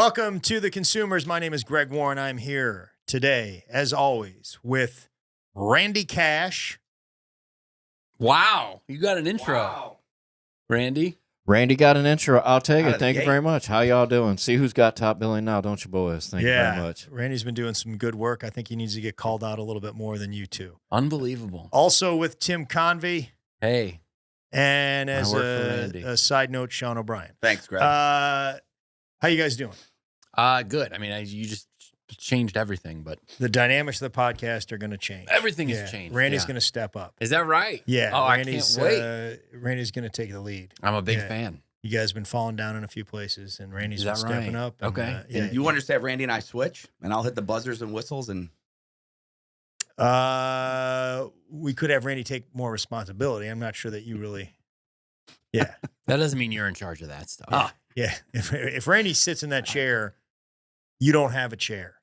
Welcome to The Consumers. My name is Greg Warren. I'm here today, as always, with Randy Cash. Wow. You got an intro. Wow. Randy? Randy got an intro. I'll take Out it. of the Thank you gate. very much. How y'all doing? See who's got top billing now, don't you, boys? Thank you very much. Randy's been doing some good work. I think he needs to get called out a little bit more than you two. Unbelievable. Also with Tim Convey, Hey. and as work for Randy. a side note, Sean O'Brien. Thanks, Greg. How you guys doing? Good. I mean, you just changed everything, but The dynamics of the podcast are going to change. everything has changed. Randy's Yeah. going to step up. Is that right? Yeah. Oh, Randy's, I can't wait. Randy's going to take the lead. I'm a big Yeah. fan. You guys have been falling down in a few places, and Randy's Is been that stepping right? up. And, Okay. yeah. you want to just have Randy and I switch, and I'll hit the buzzers and whistles, and We could have Randy take more responsibility. I'm not sure that you really. Yeah. That doesn't mean you're in charge of that stuff. Ah. Yeah. If Randy sits in that chair, you don't have a chair.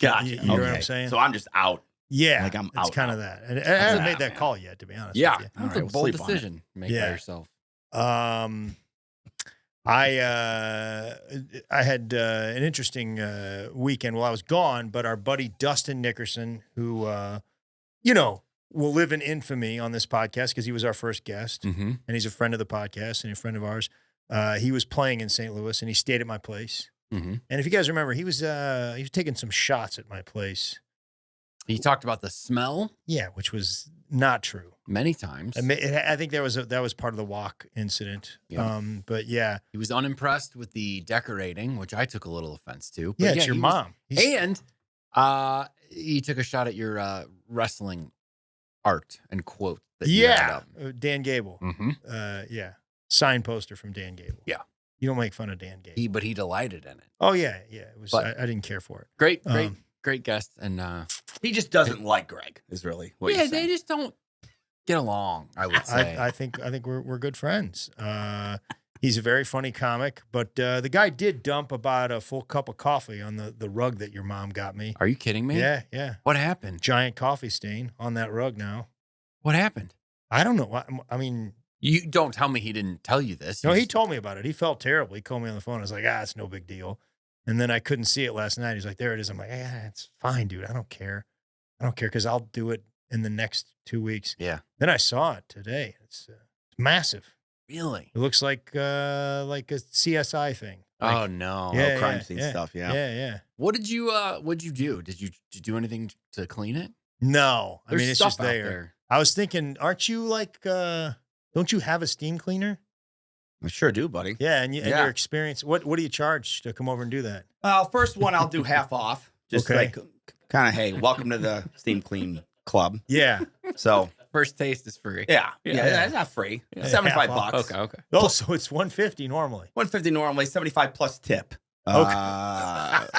gotcha. You know what I'm saying? So I'm just out. Yeah. Like I'm it's out kind now. of that. And I haven't made that man. call yet, to be honest. Yeah. With you. All That's right, a we'll bold sleep on it. decision to make by Yeah. yourself. I had an interesting weekend while I was gone, but our buddy Dustin Nickerson, who will live in infamy on this podcast because he was our first guest, Mm-hmm. and he's a friend of the podcast and a friend of ours. He was playing in St. Louis, and he stayed at my place. Mm-hmm. And if you guys remember, he was taking some shots at my place. He talked about the smell Yeah, which was not true. many times. I think that was part of the walk incident. Yeah. But yeah, He was unimpressed with the decorating, which I took a little offense to. But yeah, it's your he was- mom. And he took a shot at your wrestling art and quote that you had Yeah, up. Dan Gable. Mm-hmm. Yeah, sign poster from Dan Gable. Yeah. You don't make fun of Dan Gable. But he delighted in it. Oh yeah. It was. But- I didn't care for it. Great Um, guest. And He just doesn't like Greg. Is really what yeah, you're saying. they just don't get along, I would say. I think we're good friends. He's a very funny comic, but the guy did dump about a full cup of coffee on the rug that your mom got me. Are you kidding me? Yeah. What happened? Giant coffee stain on that rug now. What happened? I don't know. I mean, You don't tell me he didn't tell you this. no, You he just- told me about it. He felt terrible. He called me on the phone. I was like, it's no big deal. And then I couldn't see it last night. He's like, there it is. I'm like, it's fine, dude. I don't care because I'll do it in the next 2 weeks. Yeah. Then I saw it today. It's massive. Really? It looks like a CSI thing. Oh no. Yeah. crime scene stuff, yeah. Yeah. What'd you do? Did you do anything to clean it? No, I There's mean, it's stuff just out there. I was thinking, aren't you like, don't you have a steam cleaner? I sure do, buddy. Yeah. And Yeah. your experience, what do you charge to come over and do that? First one I'll do half off. Just Okay. like kind of, hey, welcome to the Steam Clean Club. Yeah. So First taste is free. yeah, Yeah. it's not free. Yeah. 75 Half off. bucks. Okay. Oh, so it's 150 normally. 150 normally, 75 plus tip. Okay.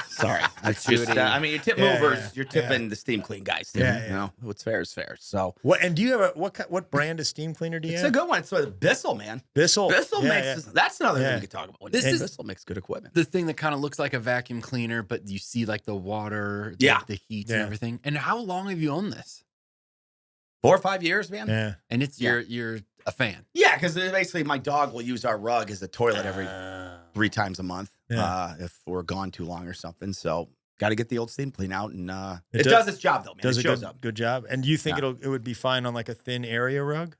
Sorry. It's just, Gratuity. I mean, your tip Yeah, movers, yeah, you're tipping the steam clean guys. Too, Yeah, You know, what's fair is fair. So What and do you have what brand of steam cleaner do you it's have? a good one. It's Bissell, man. Bissell. Bissell Yeah, makes, yeah. that's another Yeah. thing we could talk about. This is- Bissell makes good equipment. The thing that kind of looks like a vacuum cleaner, but you see like the water, Yeah. the heat Yeah. and everything. And how long have you owned this? 4 or 5 years, man. Yeah. And it's Yeah. you're a fan. Yeah, because basically my dog will use our rug as a toilet every 3 times a month Yeah. if we're gone too long or something. So got to get the old steam clean out, and It it does- does its job though, man. Does it a shows good, up. good job. And do you think Yeah. it would be fine on like a thin area rug?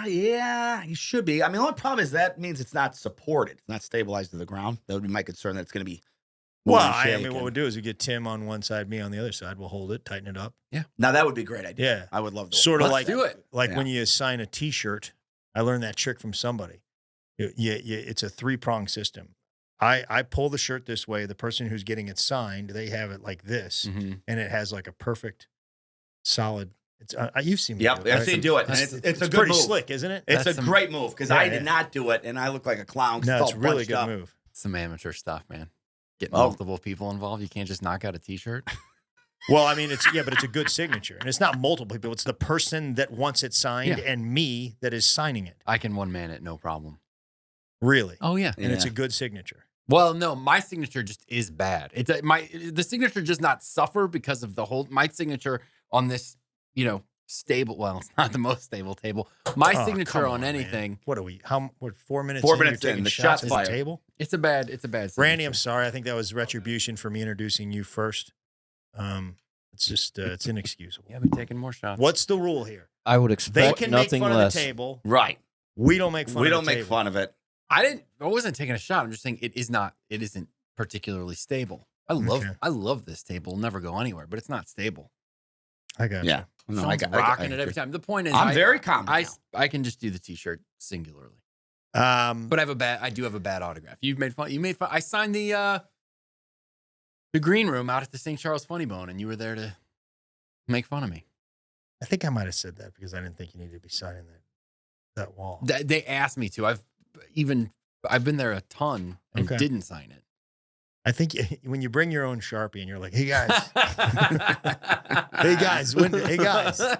Yeah, you should be. I mean, the only problem is that means it's not supported. It's not stabilized to the ground. That would be my concern. That it's going to be. Well, moving and I mean, shaking. what we'll do is we get Tim on one side, me on the other side. We'll hold it, tighten it up. Now that would be a great idea. Yeah. I would love to. Sort of Let's like do it. Like Yeah. when you sign a T-shirt, I learned that trick from somebody. It's a 3-prong system. I pull the shirt this way. The person who's getting it signed, they have it like this, Mm-hmm. and it has like a perfect, solid. It's you've seen me. Yep, do it, I've right? seen you do it. And That's- it's a good pretty move. slick, isn't it? It's That's a some- great move because Yeah, I yeah. did not do it, and I look like a clown. 'cause No, it's all a really bunched good up. move. Some amateur stuff, man. Getting Oh. multiple people involved. You can't just knock out a t-shirt. Well, I mean, but it's a good signature, and it's not multiple people. It's the person that wants it signed Yeah. and me that is signing it. I can one man it, no problem. Really, Oh yeah. and it's Yeah. a good signature. Well, no, my signature just is bad. It's the signature does not suffer because of my signature on this, stable. Well, it's not the most stable table. My Oh, signature come on man. anything. What are we? What? 4 minutes. 4 in, you're minutes in, taking the shots shot's at the fired. table. It's a bad. Randy, I'm signature. sorry. I think that was retribution for me introducing you first. It's just it's inexcusable. Yeah, we're taking more shots. What's the rule here? I would They expect can make nothing fun less. of the table. Right. We don't make fun. We of don't the make table. fun of it. I wasn't taking a shot. I'm just saying it isn't particularly stable. I love this table. It'll never go anywhere, but it's not stable. I got Yeah. you. No, Sean's rocking it every time. The point is, I'm very calm. I can just do the t-shirt singularly. But But I do have a bad autograph. You made fun. I signed the green room out at the St. Charles Funny Bone, and you were there to make fun of me. I think I might have said that because I didn't think you needed to be signing that wall. They asked me to. I've been there a ton and Okay. didn't sign it. I think when you bring your own Sharpie and you're like, hey guys, hey guys,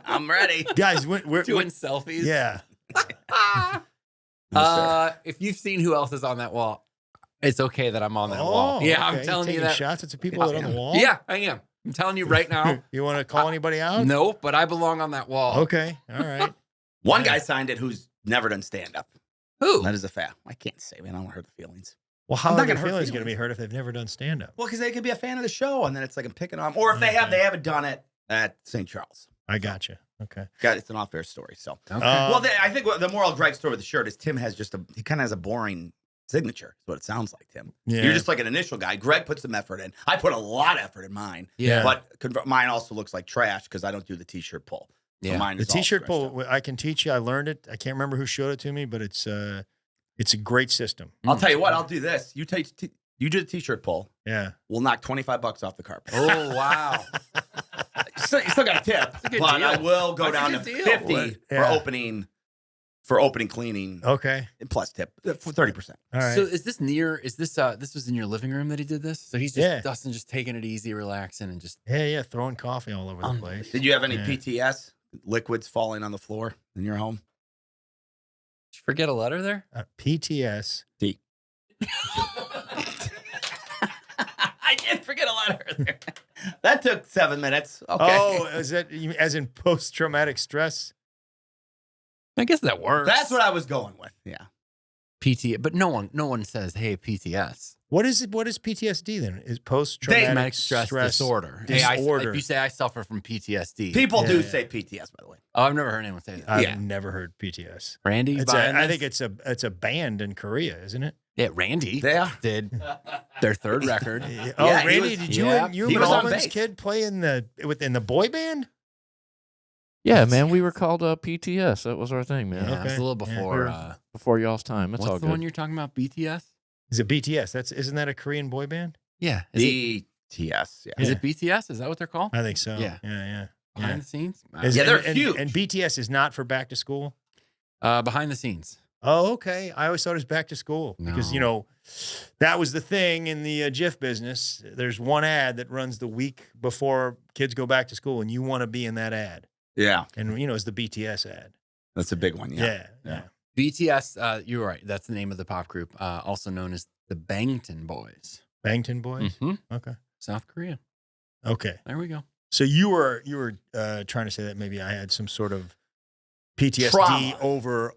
I'm ready. guys, we're Doing selfies. yeah. No, sir. If you've seen who else is on that wall, it's okay that I'm on that Oh, wall. Yeah, I'm okay. telling you taking that. shots at the people that are on the wall. Yeah, I am. I'm telling you right now. You want to call anybody out? No, but I belong on that wall. Okay. All right. One guy signed it who's never done stand up. Who? That is a fact. I can't say, man. I don't want to hurt the feelings. Well, how I'm are not their gonna hurt feelings going to be feelings. hurt if they've never done stand up? Well, because they could be a fan of the show, and then it's like I'm picking on them. Or if they have, they haven't done it at St. Charles. I got you. Okay. God, it's an off-air story. So, Okay. well, I think the moral Greg story with the shirt is Tim has he kind of has a boring signature. Is what it sounds like, Tim. Yeah. You're just like an initial guy. Greg put some effort in. I put a lot of effort in mine. Yeah. But mine also looks like trash because I don't do the t-shirt pull. So Yeah. mine The is all t-shirt stretched pull, I can teach you. I learned it. I can't remember who showed it to me, but it's a great system. I'll tell you what. I'll do this. You do the t-shirt pull. Yeah. We'll knock $25 off the carpet. Oh, wow. You still got a tip, a good but deal. I will go That's a down to good deal. 50 What? for Yeah. opening cleaning Okay. plus tip for 30%. All right. So is this this was in your living room that he did this? So he's just, Yeah. Dustin just taking it easy, relaxing, and just, yeah. Throwing coffee all over the place. Did you have any Yeah. PTS liquids falling on the floor in your home? did you forget a letter there? PTS. I did forget a letter there. That took 7 minutes. Okay. Oh, is that as in post-traumatic stress? I guess that works. That's what I was going with. Yeah. PT, but no one says, hey, PTS. What is it? What is PTSD then? Is post-traumatic Traumatic stress disorder. disorder. Hey, if you say I suffer from PTSD. People do Yeah. say PTS, by the way. Oh, I've never heard anyone say that. I've Yeah. never heard PTS. Randy, I think it's a band in Korea, isn't it? yeah, Randy They are. did their third record. Oh, Yeah, he Randy, was- did you yeah, and you he and was on Alvin's bass. kid play in the boy band? Yeah, man, we were called PTS. That was our thing, man. Yeah, Okay. it's a little Yeah, before. we're- Before y'all's time. It's What's all the one good. you're talking about? BTS? Is it BTS? Isn't that a Korean boy band? Yeah. BTS. Yeah. Is Yeah. it BTS? Is that what they're called? I think so. Yeah. Yeah. Behind the scenes? Yeah, they're and, huge. And BTS is not for back to school. Behind the scenes. Oh, okay. I always thought it was back to school because, No. that was the thing in the GIF business. There's one ad that runs the week before kids go back to school, and you want to be in that ad. Yeah. And, it's the BTS ad. That's a big one. Yeah. Yeah. BTS, you're right. That's the name of the pop group, also known as the Bangtan Boys. Bangtan Boys? Mm-hmm. Okay. South Korea. Okay. There we go. So you were trying to say that maybe I had some sort of PTSD Trauma. over,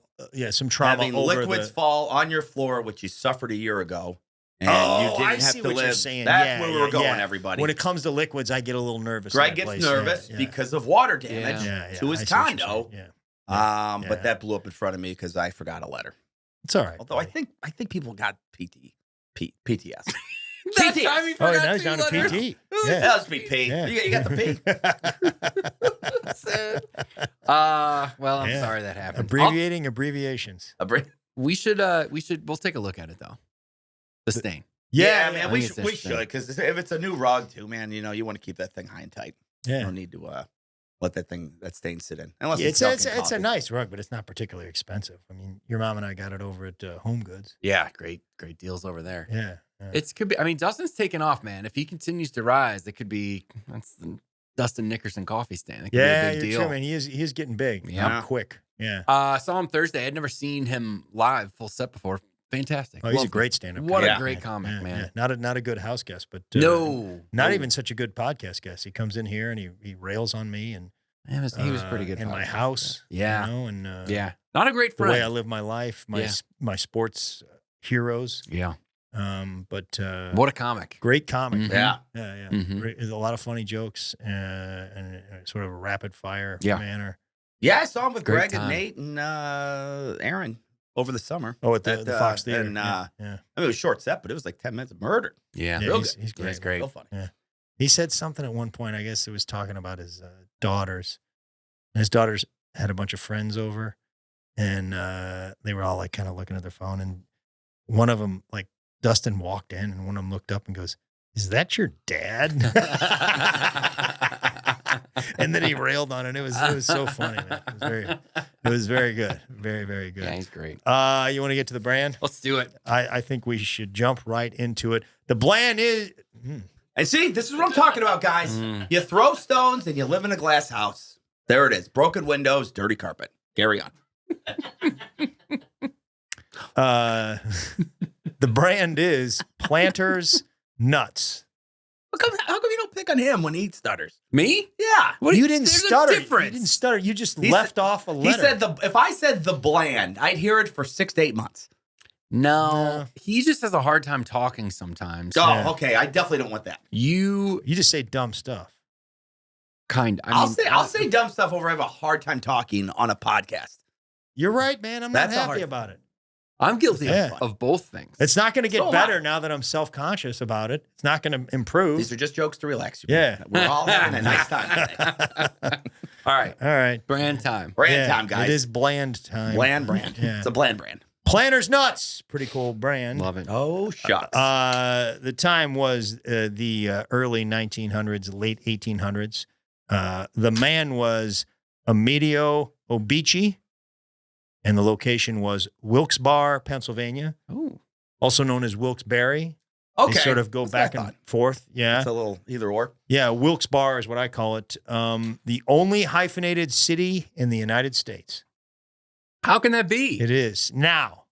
some trauma Having over liquids fall on your floor, which you suffered a year ago, and Oh, you didn't I have see to what live. you're saying. That's Yeah, where we were going, yeah. everybody. When it comes to liquids, I get a little nervous. Greg in that gets place. nervous Yeah. because of water damage Yeah. to his I see what you're condo. saying. Yeah. But Yeah. that blew up in front of me because I forgot a letter. It's all right. Although I buddy. think people got PTS. That PTS. time he Oh, forgot now he's two down to letters. PT. That was P. Yeah. You got the P. Well, I'm Yeah. sorry that happened. Abbreviating abbreviations. We'll take a look at it though. The stain. Yeah, Yeah, man, I we think should it's interesting. because if it's a new rug too, man, you want to keep that thing high and tight. You Yeah. don't need to let that stain sit in unless Yeah, it's it's milk a and nice rug, but it's not particularly expensive. I mean, your mom and I got it over at Home Goods. Yeah, great deals over there. Yeah. Could be. I mean, Dustin's taking off, man. If he continues to rise, it could be that's the Dustin Nickerson coffee stand. It could be Yeah, a big you're deal. true, man. He is getting big. Yeah. Quick. Yeah. I saw him Thursday. I'd never seen him live, full set before. Fantastic. Oh, he's a Loved great him. stand-up. What Yeah. a great comic, Yeah, man. yeah. Not a good house guest, but No, not No. even such a good podcast guest. He comes in here and he rails on me, and He was pretty good. In my podcast, house. Yeah. You know, and Yeah. Not a great the friend. way I live my life, my sports heroes. Yeah. But What a comic. great comic. Mhm. Yeah. Yeah. Mhm. There's a lot of funny jokes and sort of a rapid fire manner. Yeah, I saw him with Great Greg and time. Nate and Aaron over the summer. Oh, at the Fox Theater. And, yeah. I mean, it was short set, but it was like 10 minutes of murder. Yeah. Yeah, real he's good. great. He's great. Real funny. Yeah. He said something at one point. I guess it was talking about his daughters. And his daughters had a bunch of friends over, and they were all like kind of looking at their phone. And one of them, like Dustin, walked in, and one of them looked up and goes, "Is that your dad?" And then he railed on it. It was so funny, man. It was very good. Very, very good. Yeah, he's great. You want to get to the brand? Let's do it. I think we should jump right into it. The brand is And see, this is what I'm talking about, guys. Mm. You throw stones and you live in a glass house. There it is. Broken windows, dirty carpet. Carry on. the brand is Planters Nuts. How come you don't pick on him when he stutters? Me? Yeah. What? You didn't there's a stutter. You difference. didn't stutter. You just He left said- off a letter. He said if I said the bland, I'd hear it for 6 to 8 months. No, he just has a hard time talking sometimes. Oh, Yeah. okay. I definitely don't want that. You You just say dumb stuff. I'll say dumb stuff over. I have a hard time talking on a podcast. You're right, man. I'm not That's a happy hard- about it. I'm guilty Yeah. of both things. It's not going to get So am better I. now that I'm self-conscious about it. It's not going to improve. These are just jokes to relax you. Yeah. We're all having a nice time today. All right, All right. brand time. Brand Yeah, time, guys. It is bland time. Bland brand. Yeah. It's a bland brand. Planters Nuts. Pretty cool brand. Love it. Oh, shucks. The time was the early 1900s, late 1800s. The man was Emilio Obici, and the location was Wilkes-Barre, Pennsylvania, Oh, also known as Wilkes-Barre. okay. They sort of go That's back what I and thought. forth. Yeah. It's a little either or. Yeah, Wilkes-Barre is what I call it. The only hyphenated city in the United States. how can that be? It is. Now,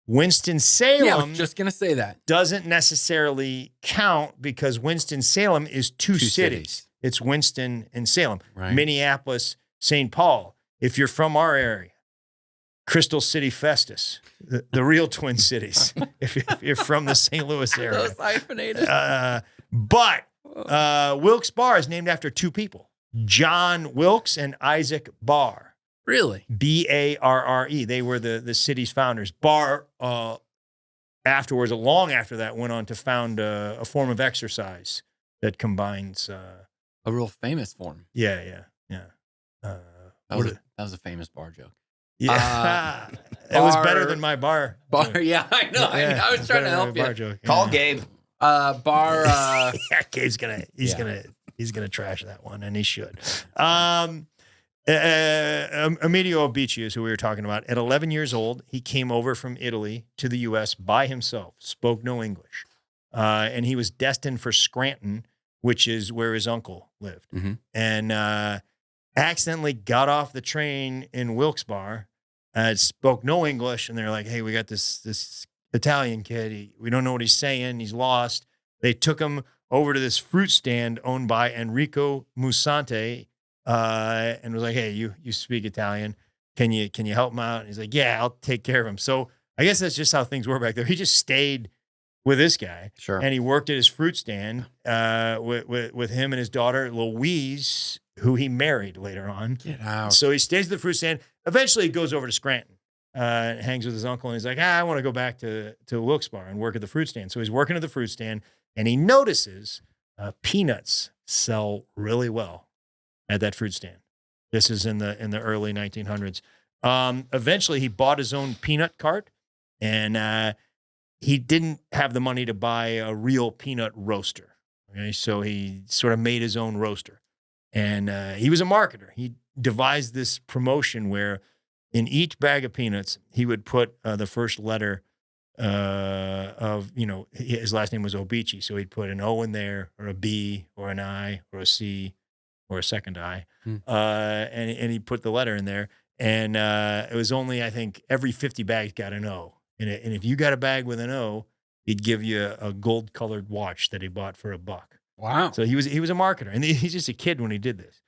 Winston-Salem Yeah, I was just gonna say that. doesn't necessarily count because Winston-Salem is two Two cities. It's Winston and Salem. Right. Minneapolis, St. Paul. If you're from our area, Crystal City, Festus, the real Twin Cities. if you're from the St. Louis area. Those hyphenated. But Wilkes-Barre is named after two people, John Wilkes and Isaac Barre. Really? Barre. They were the city's founders. Barre, afterwards, long after that, went on to found a form of exercise that combines. A real famous form. Yeah. That What was a famous bar joke. Yeah, it was better bar- than my bar. Bar. joke. Yeah, I know. Yeah, I was trying to better help than my bar you. joke. Call Yeah. Gabe. Bar. Yeah, Gabe's he's gonna trash that one, and he should. Emilio Obici is who we were talking about. At 11 years old, he came over from Italy to the U.S. by himself, spoke no English, and he was destined for Scranton, which is where his uncle lived, Mhm. and accidentally got off the train in Wilkes-Barre, spoke no English, and they're like, "Hey, we got this Italian kid. We don't know what he's saying. He's lost." They took him over to this fruit stand owned by Enrico Musante, and was like, "Hey, you speak Italian? Can you help him out?" And he's like, "Yeah, I'll take care of him." So I guess that's just how things were back there. He just stayed with this guy, Sure. and he worked at his fruit stand with him and his daughter Louise, who he married later on. Get out. So he stays at the fruit stand. Eventually, he goes over to Scranton, and hangs with his uncle, and he's like, I want to go back to Wilkes-Barre and work at the fruit stand. So he's working at the fruit stand, and he notices peanuts sell really well at that fruit stand. This is in the early 1900s. Eventually, he bought his own peanut cart, and he didn't have the money to buy a real peanut roaster. Okay, so he sort of made his own roaster. And he was a marketer. He devised this promotion where in each bag of peanuts, he would put the first letter of, his last name was Obici. So he'd put an O in there, or a B, or an I, or a C, or a second I. And he put the letter in there. And it was only, I think, every 50 bags got an O. And if you got a bag with an O, he'd give you a gold-colored watch that he bought for $1. Wow. So he was a marketer, and he's just a kid when he did this.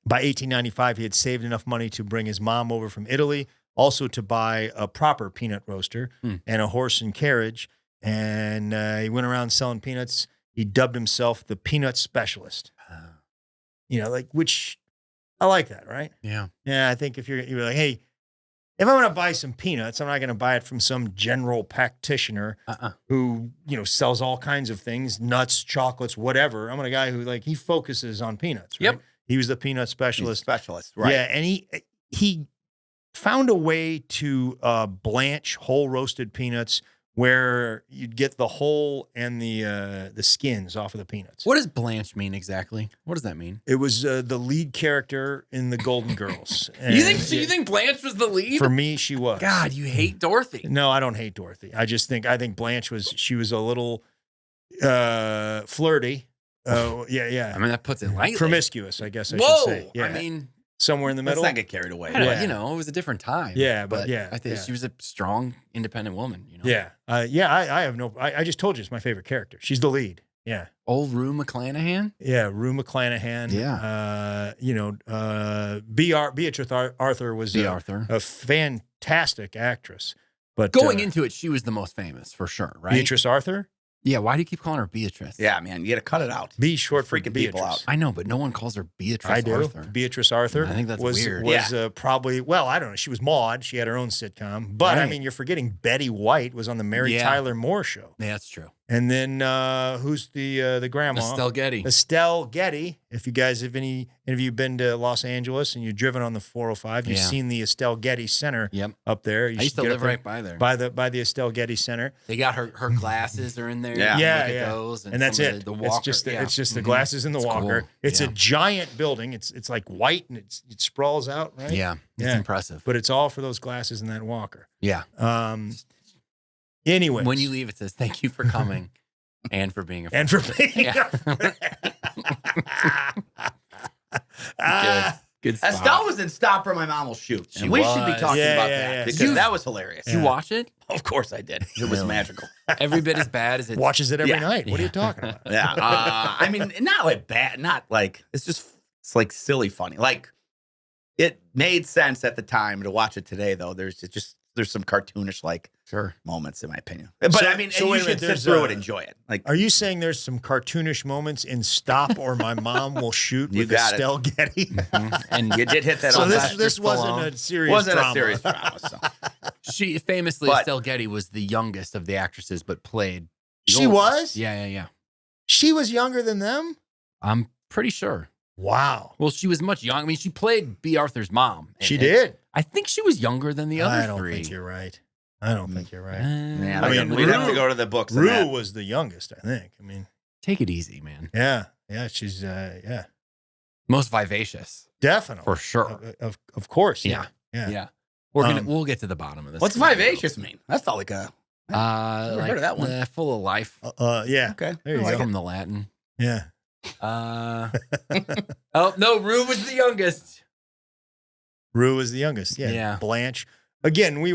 By 1895, he had saved enough money to bring his mom over from Italy, also to buy a proper peanut roaster and a horse and carriage. And he went around selling peanuts. He dubbed himself the peanut specialist. Which I like that, right? Yeah. Yeah, I think if you're like, hey, if I'm going to buy some peanuts, I'm not going to buy it from some general practitioner who, sells all kinds of things, nuts, chocolates, whatever. I'm a guy who he focuses on peanuts, right? Yep. He was the peanut specialist. Right. Yeah, and he found a way to blanch whole roasted peanuts where you'd get the hull and the skins off of the peanuts. What does blanch mean exactly? What does that mean? It was the lead character in the Golden Girls. You think Blanche was the lead? For me, she was. God, you hate Dorothy. No, I don't hate Dorothy. I think Blanche was a little flirty. Yeah. I mean, that puts it lightly. Promiscuous, I guess I should Whoa. say. Yeah. I mean, somewhere in the Let's middle. not get carried away. Yeah. It was a different time. Yeah, but yeah, I think she was a strong, independent woman. Yeah. I have I just told you it's my favorite character. She's the lead. Yeah. Old Rue McClanahan. Yeah, Rue McClanahan. Yeah. Beatrice Arthur was a fantastic actress. But going into it, she was the most famous for sure, right? Beatrice Arthur? Yeah, why do you keep calling her Beatrice? Yeah, man, you got to cut it out. B short for Freaking Beatrice. people out. I know, but no one calls her Beatrice I do. Arthur. Beatrice Arthur. I think that's was weird. Probably, well, I don't know. She was Maude. She had her own sitcom. But, I Right. mean, you're forgetting Betty White was on the Mary Tyler Moore Show. Yeah, that's true. And then who's the grandma? Estelle Getty. Estelle Getty. If you guys have any of you been to Los Angeles and you've driven on the 405, you've seen the Estelle Getty Center up there. You I used to get live up there right by there. by the Estelle Getty Center. They got her glasses are in there. Yeah. You Yeah, look at yeah. those And that's some of it. The walker. It's just the glasses in the It's walker. cool. It's a Yeah. giant building. It's like white and it sprawls out, right? Yeah, it's impressive. But it's all for those glasses in that walker. Yeah. Anyway, When you leave, it says, "Thank you for coming and for being a friend." and for being Yeah. Good spot. Estelle was in Stop or My Mom Will Shoot. She And we should be was. talking Yeah, about yeah, that yeah. because You- that was hilarious. Did you watch it? Of course I did. It was Really? magical. Every bit as bad as it. watches it every Yeah. night. What are you talking about? Yeah. I mean, not like bad, not like, it's like silly funny. Like it made sense at the time. To watch it today, though, there's some cartoonish moments in my opinion. But So- I mean, so you wait a should minute, sit there's, through it, enjoy it. Like, Are you saying there's some cartoonish moments in Stop or My Mom Will Shoot You with got it. Estelle Getty? And you did hit that So on this that. this wasn't a serious Wasn't drama. a serious drama. So. she famously, But- Estelle Getty was the youngest of the actresses, but played. the She oldest. was? Yeah. She was younger than them? I'm pretty sure. Wow. Well, she was much young. I mean, she played B. Arthur's mom. She And- did. I think she was younger than the other I don't three. think you're right. I don't think you're right. Man, I mean, we'd have to Rue- go to the books. on Rue that. was the youngest, I think. I mean, Take it easy, man. yeah, she's Most vivacious, definitely for sure. Of course, yeah. Yeah. We'll get to the bottom of this. What's vivacious mean? That's not like a. Never heard of that one. Full of life. Yeah. Okay. There you I like go. From the Latin. Yeah. Oh no, Rue was the youngest. Rue was the youngest. Yeah. Yeah. Blanche. Again, we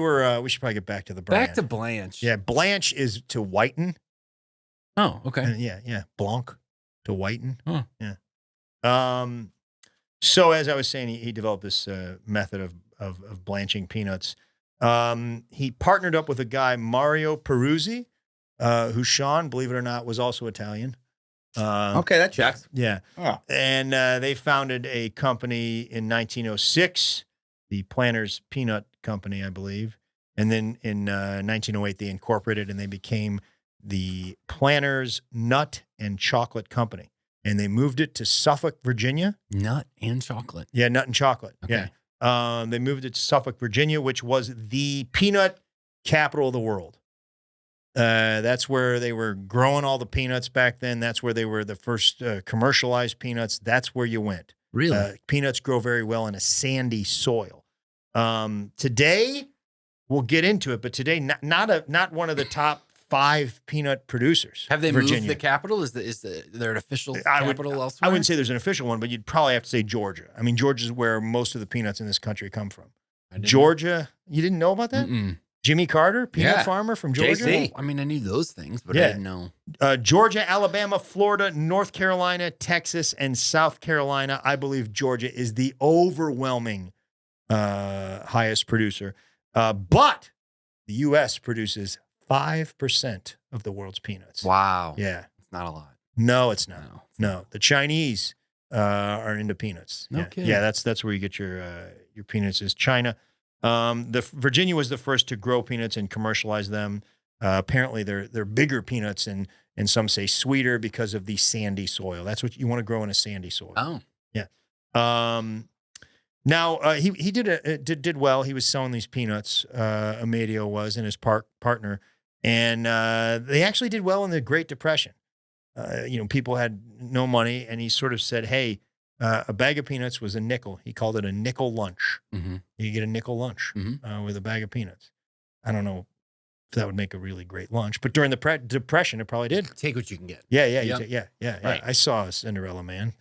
should probably get back to the brand. Back to Blanche. Yeah, Blanche is to whiten. Oh, okay. Yeah. Blanc to whiten. Huh. Yeah. So as I was saying, he developed this method of blanching peanuts. He partnered up with a guy, Mario Peruzzi, who Sean, believe it or not, was also Italian. Okay, that checks. Yeah. Oh. And they founded a company in 1906, the Planters Peanut Company, I believe. And then in 1908, they incorporated and they became the Planters Nut and Chocolate Company. And they moved it to Suffolk, Virginia. Nut and chocolate. Yeah, nut and chocolate. Okay. Yeah. They moved it to Suffolk, Virginia, which was the peanut capital of the world. That's where they were growing all the peanuts back then. That's where they were the first commercialized peanuts. That's where you went. Really? Peanuts grow very well in a sandy soil. Today, we'll get into it, but today, not one of the top 5 peanut producers. Have they Virginia. moved the capital? Is there an official capital elsewhere? I wouldn't say there's an official one, but you'd probably have to say Georgia. I mean, Georgia is where most of the peanuts in this country come from. I didn't Georgia, you didn't know about that? know. Mm-mm. Jimmy Carter, peanut Yeah. farmer from Georgia. JC. I mean, I knew those things, but Yeah. I didn't know. Georgia, Alabama, Florida, North Carolina, Texas, and South Carolina. I believe Georgia is the overwhelming highest producer. But the U.S. produces 5% of the world's peanuts. Wow. Yeah. It's not a lot. No, it's not. No. No. The Chinese are into peanuts. No yeah. kidding. Yeah, that's where you get your peanuts is China. Virginia was the first to grow peanuts and commercialize them. Apparently, they're bigger peanuts and some say sweeter because of the sandy soil. That's what you want to grow in a sandy soil. Oh. Yeah. Now he did well. He was selling these peanuts. Amedio was and his partner, and they actually did well in the Great Depression. People had no money, and he sort of said, "Hey, a bag of peanuts was a nickel." He called it a nickel lunch. Mm-hmm. You get a nickel lunch with a bag of peanuts. I don't know if that would make a really great lunch, but during the Depression, it probably did. Take what you can get. Yeah, Yep. yeah. Right. I saw a Cinderella Man.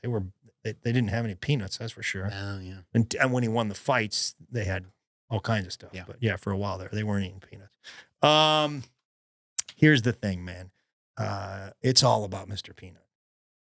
They didn't have any peanuts, that's for sure. Oh, yeah. And when he won the fights, they had all kinds of stuff. Yeah. But yeah, for a while there, they weren't eating peanuts. Here's the thing, man. It's all about Mr. Peanut.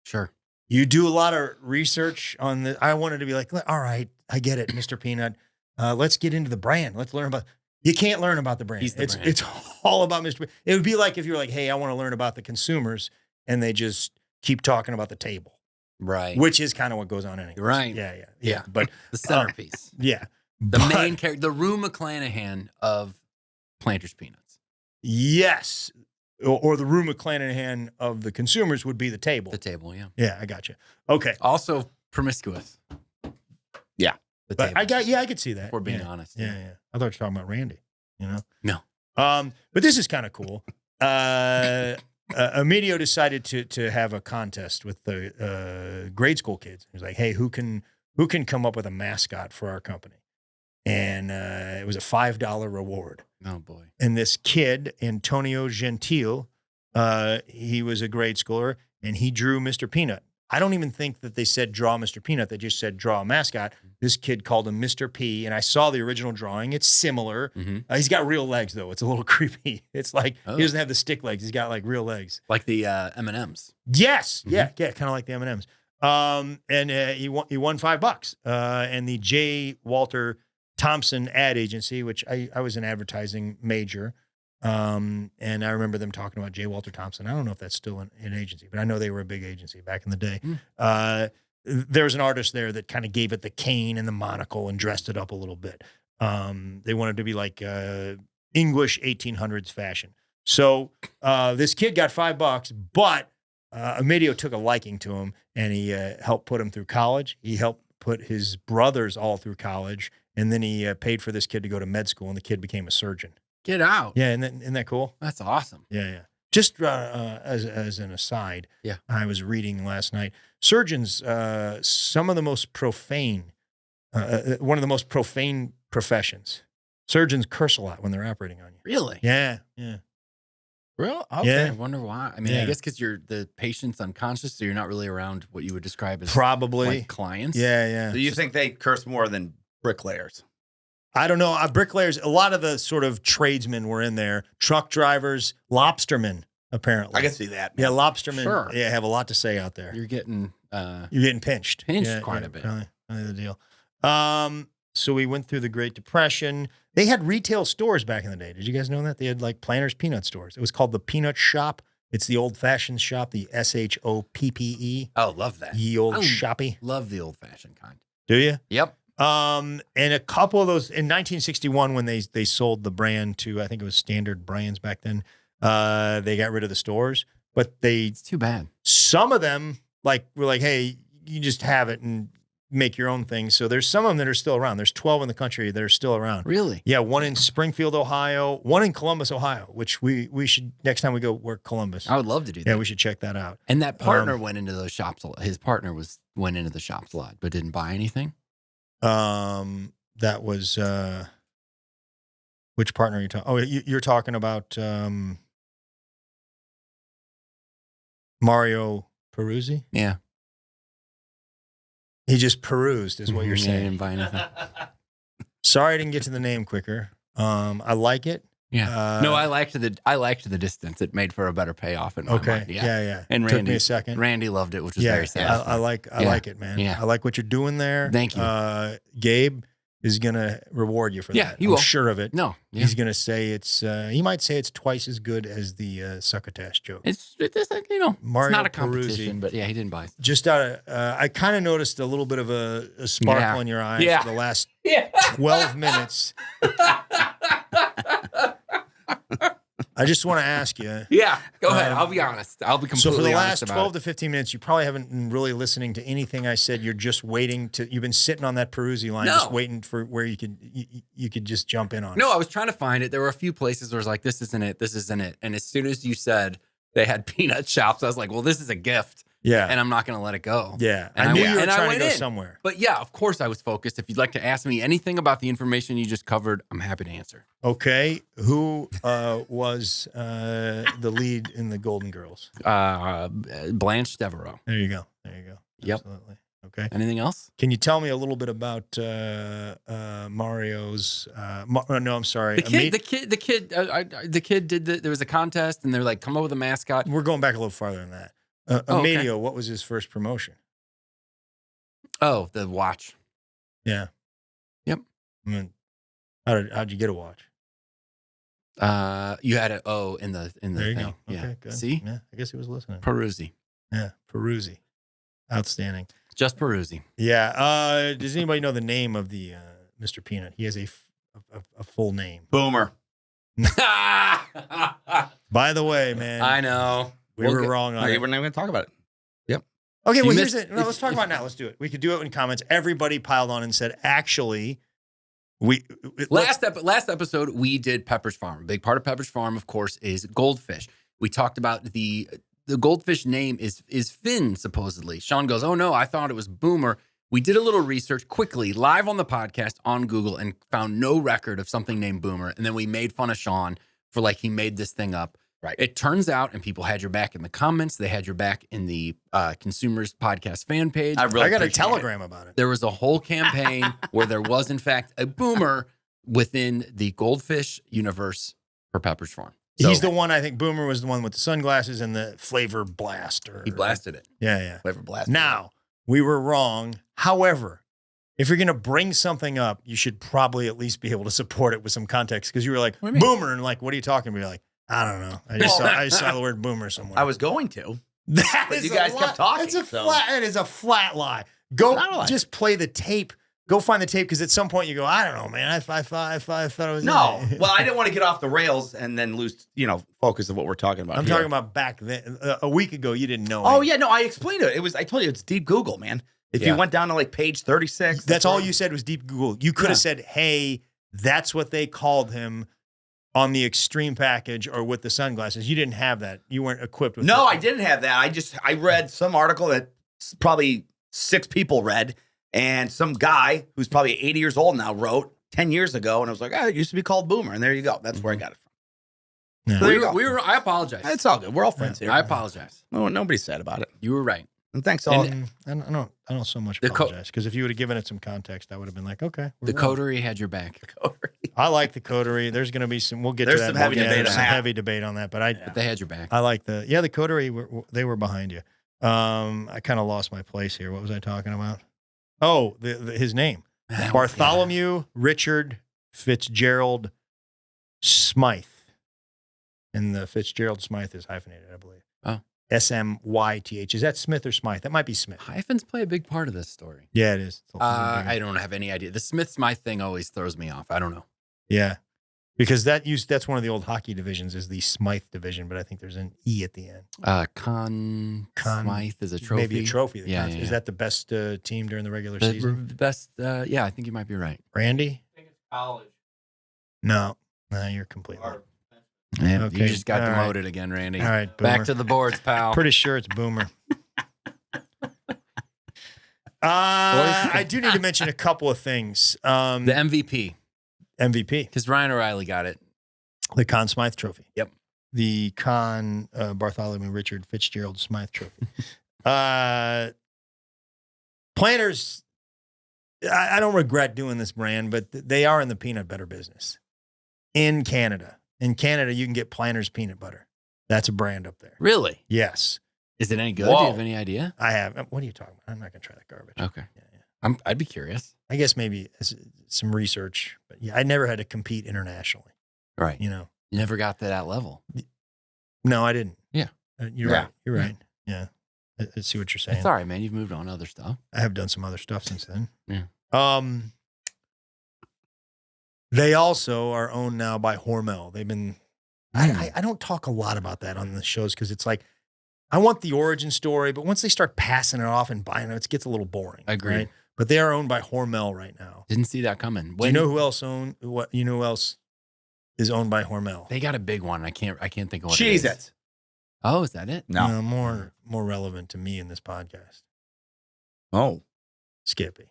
Sure. You do a lot of research on the. I wanted to be like, all right, I get it, Mr. Peanut. Let's get into the brand. Let's learn about. You can't learn about the brand. He's the brand. It's all about Mr. Peanut. It would be like if you were like, hey, I want to learn about the consumers, and they just keep talking about the table, Right. which is kind of what goes on anyway. Right. Yeah. But The centerpiece. yeah, The But- main character, the Rue McClanahan of Planters Peanuts. Yes, or the Rue McClanahan of the consumers would be the table. The table, yeah. Yeah, I got you. Okay, Also promiscuous. Yeah. The but table. I could see that. If we're being yeah. honest. Yeah. I thought you were talking about Randy. No. But this is kind of cool. Emilio decided to have a contest with the grade school kids. He was like, "Hey, who can come up with a mascot for our company?" And it was a $5 reward. Oh, boy. And this kid, Antonio Gentile, he was a grade schooler, and he drew Mr. Peanut. I don't even think that they said draw Mr. Peanut. They just said draw a mascot. This kid called him Mr. P, and I saw the original drawing. It's similar. Mm-hmm. He's got real legs, though. It's a little creepy. It's like Oh. he doesn't have the stick legs. He's got like real legs. Like the M&Ms. Yes, Mhm. yeah, kind of like the M&Ms. And he won $5. And the J. Walter Thompson ad agency, which I was an advertising major. And I remember them talking about J. Walter Thompson. I don't know if that's still an agency, but I know they were a big agency back in the day. There was an artist there that kind of gave it the cane and the monocle and dressed it up a little bit. They wanted to be like English 1800s fashion. So this kid got $5, but Emilio took a liking to him, and he helped put him through college. He helped put his brothers all through college, and then he paid for this kid to go to med school, and the kid became a surgeon. Get out. Yeah, isn't that cool? That's awesome. Yeah. Just as an aside, Yeah. I was reading last night. Surgeons, some of the most profane, one of the most profane professions. Surgeons curse a lot when they're operating on you. Really? Yeah. Real? Okay. Yeah. I wonder why. I mean, Yeah. I guess because the patient's unconscious, so you're not really around what you would describe as Probably. like clients. Yeah. Do you think they curse more than bricklayers? I don't know. Bricklayers, a lot of the sort of tradesmen were in there. Truck drivers, lobstermen, apparently. I can see that. Yeah, lobstermen Sure. have a lot to say out there. You're getting You're getting pinched. Pinched quite a bit. Probably the deal. So we went through the Great Depression. They had retail stores back in the day. Did you guys know that? They had like Planters Peanut stores. It was called the Peanut Shop. It's the old-fashioned shop, the SHOPPE. Oh, love that. Ye old Oh. shoppy. Love the old fashioned kind. Do you? Yep. And a couple of those in 1961 when they sold the brand to, I think it was Standard Brands back then. They got rid of the stores, but It's too bad. some of them were like, hey, you just have it and make your own thing. So there's some of them that are still around. There's 12 in the country that are still around. Really? Yeah, one in Springfield, Ohio, one in Columbus, Ohio, which we should, next time we go work Columbus. I would love to do that. Yeah, we should check that out. And that partner went into those shops. His partner went into the shops a lot, but didn't buy anything. That was, which partner are you talking? Oh, you're talking about Mario Peruzzi? Yeah. He just perused, is what you're Yeah, he saying. didn't buy anything. Sorry I didn't get to the name quicker. I like it. Yeah. No, I liked the distance. It made for a better payoff in my Okay. mind. Yeah. And Took me a second. Randy loved it, which was Yeah, very satisfying. I like it, man. Yeah. I like what you're doing there. Thank you. Gabe is gonna reward you for Yeah, that. he I'm will. sure of it. No. Yeah. He's gonna say it's. He might say it's twice as good as the succotash joke. It's you know, Mario it's not a Peruzzi. competition, but yeah, he didn't buy. Just I kind of noticed a little bit of a sparkle Yeah. in your eyes Yeah. for the last Yeah. 12 minutes. I just want to ask you. Yeah. Go ahead. I'll be honest. I'll be completely So for the honest last about 12 it. to 15 minutes, you probably haven't been really listening to anything I said. You're just waiting to. You've been sitting on that Peruzzi line, just No. waiting for where you could just jump in on. No, it. I was trying to find it. There were a few places where I was like, this isn't it. This isn't it. And as soon as you said they had peanut shops, I was like, well, this is a gift. Yeah. And I'm not going to let it go. Yeah. And I knew you were and I trying to went go in. somewhere. But yeah, of course I was focused. If you'd like to ask me anything about the information you just covered, I'm happy to answer. Okay. Who was the lead in the Golden Girls? Blanche Devereaux. There you go. Yep. Absolutely. Okay. Anything else? Can you tell me a little bit about Mario's? No, I'm sorry. The kid did there was a contest and they're like, come up with a mascot. We're going back a little farther than that. okay. Emilio, what was his first promotion? Oh, the watch. Yeah. Yep. I mean, how'd you get a watch? You had an O in the There you thing. go. Yeah. Okay, good. See? Yeah, I guess he was listening. Peruzzi. Yeah, Peruzzi. Outstanding. Just Peruzzi. Yeah. Does anybody know the name of the Mr. Peanut? He has a full name. Boomer. By the way, man, I know. we were wrong on it. We're not going to talk about it. Okay, You well, missed- here's it. No, let's talk about it now. Let's do it. We could do it in comments. Everybody piled on and said, actually, Last episode, we did Pepper's Farm. A big part of Pepper's Farm, of course, is goldfish. We talked about the goldfish name is Finn, supposedly. Sean goes, oh, no, I thought it was Boomer. We did a little research quickly, live on the podcast on Google, and found no record of something named Boomer. And then we made fun of Sean for like he made this thing up. Right. It turns out, and people had your back in the comments. They had your back in the Consumers Podcast fan page. I really I got a appreciate it. telegram about it. There was a whole campaign where there was, in fact, a Boomer within the goldfish universe for Pepper's Farm. So He's the one, I think Boomer was the one with the sunglasses and the flavor blaster. he blasted it. Yeah. Flavor blast. Now, we were wrong. However, if you're going to bring something up, you should probably at least be able to support it with some context. Because you were like, What do you mean? Boomer, and like, what are you talking about? You're like, I don't know. I just saw the word Boomer somewhere. I was going to. That But is you guys a kept talking, It's a so- flat. It is a flat lie. Go Not a lie. just play the tape. Go find the tape because at some point you go, I don't know, man. I thought it was No. Well, I didn't want to get off the rails and then lose, focus of what we're talking about. I'm here. talking about back then. A week ago, you didn't know. Oh, me. yeah. No, I explained it. I told you it's deep Google, man. If Yeah. you went down to like page 36. That's all where- you said was deep Google. You could have said, hey, that's what they called him on the extreme package or with the sunglasses. You didn't have that. You weren't equipped with No, that. I didn't have that. I read some article that probably 6 people read, and some guy who's probably 80 years old now wrote 10 years ago, and I was like, it used to be called Boomer, and there you go. That's where I got it from. Yeah. There you go. I apologize. It's all good. We're all friends here. I apologize. No, nobody's sad about it. You were right. And thanks all. I don't so much The apologize because if you would have given it some context, I would have been like, okay. we're The wrong. coterie had your back. I like the coterie. There's going to be some. We'll get There's to that. some heavy Yeah, debate there's on some that. heavy debate on that, but But they had your back. I like the coterie. They were behind you. I kind of lost my place here. What was I talking about? Oh, his name. Bartholomew Richard Fitzgerald Smythe. And the Fitzgerald Smythe is hyphenated, I believe. Oh. Smyth. Is that Smith or Smythe? That might be Smith. Hyphens play a big part of this story. Yeah, it is. It's a little bigger. I don't have any idea. The Smith-Smythe thing always throws me off. I don't know. Yeah. Because that's one of the old hockey divisions is the Smythe division, but I think there's an E at the end. Conn Smythe is a trophy. Maybe a trophy. Yeah, Is that the best team during the regular The season? best. Yeah, I think you might be right. Randy? I think it's college. No, you're completely. Yeah, Okay, you just got all right. demoted again, Randy. All right, Boomer. Back to the boards, pal. Pretty sure it's Boomer. I do need to mention a couple of things. The MVP, MVP, because Ryan O'Reilly got it. the Conn Smythe Trophy. Yep. The Conn Bartholomew Richard Fitzgerald Smythe Trophy. Planters, I don't regret doing this brand, but they are in the peanut butter business in Canada. In Canada, you can get Planters peanut butter. That's a brand up there. Really? Yes. Is it any good? Whoa. Do you have any idea? I have. What are you talking about? I'm not going to try that garbage. Okay. Yeah. I'd be curious. I guess maybe some research. But yeah, I never had to compete internationally. Right. You know? You never got to that level. No, I didn't. Yeah. You're Yeah. right. You're right. Yeah. I see what you're saying. It's all right, man. You've moved on to other stuff. I have done some other stuff since then. Yeah. They also are owned now by Hormel. They've been. I don't talk a lot about that on the shows because it's like I want the origin story, but once they start passing it off and buying it, it gets a little boring. Agreed. Right? But they are owned by Hormel right now. Didn't see that coming. Do you know who else who else is owned by Hormel? They got a big one. I can't think of what it is. Cheez-Its. Oh, is that it? No. More relevant to me in this podcast. Oh. Skippy.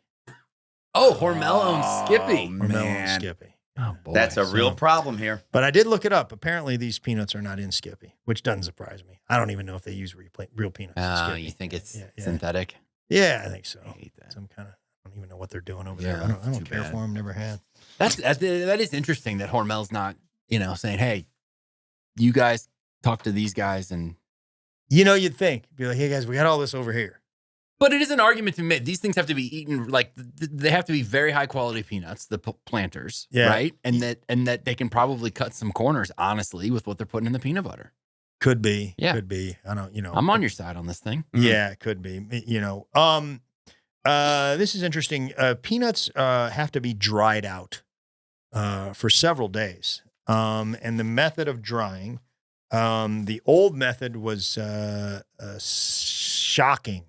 Oh, Hormel owns Skippy. Hormel owns Man. Skippy. Oh, boy. That's a real So- problem here. But I did look it up. Apparently, these peanuts are not in Skippy, which doesn't surprise me. I don't even know if they use real peanuts. in Oh, Skippy. you think it's Yeah. synthetic? Yeah, I think so. I hate that. Some kind of. I don't even know what they're doing over Yeah, there. I too don't care bad. for them. Never had. That is interesting that Hormel's not, saying, hey, you guys talk to these guys and. You know, you'd think, be like, hey guys, we got all this over here. But it is an argument to make. These things have to be eaten like they have to be very high quality peanuts, the Planters, Yeah. right? And that they can probably cut some corners, honestly, with what they're putting in the peanut butter. Could be. Yeah. Could be. I don't. You know. I'm on your side on this thing. Yeah, it could be. You know. This is interesting. Peanuts have to be dried out for several days. And the method of drying, the old method was shocking.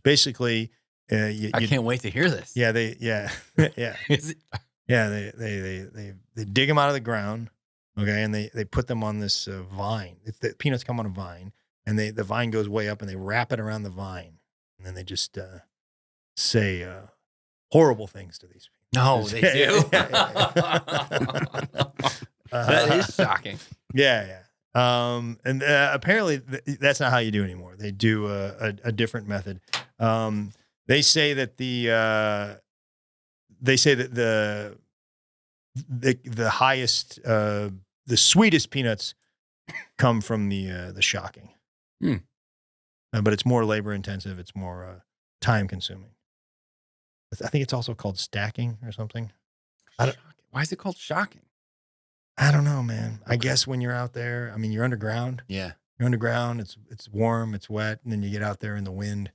Basically, I can't wait to hear this. Yeah, yeah. Is it- Yeah, they dig them out of the ground, okay, and they put them on this vine. The peanuts come on a vine, and the vine goes way up, and they wrap it around the vine, and then they just say horrible things to these people. No, they do. That is shocking. Yeah. And apparently that's not how you do it anymore. They do a different method. They say that the highest, the sweetest peanuts come from the shocking. But it's more labor intensive. It's more time consuming. I think it's also called stacking or something. Why is it called shocking? I don't know, man. I Okay. guess when you're out there, I mean, you're underground. Yeah. You're underground. It's warm. It's wet, and then you get out there in the wind.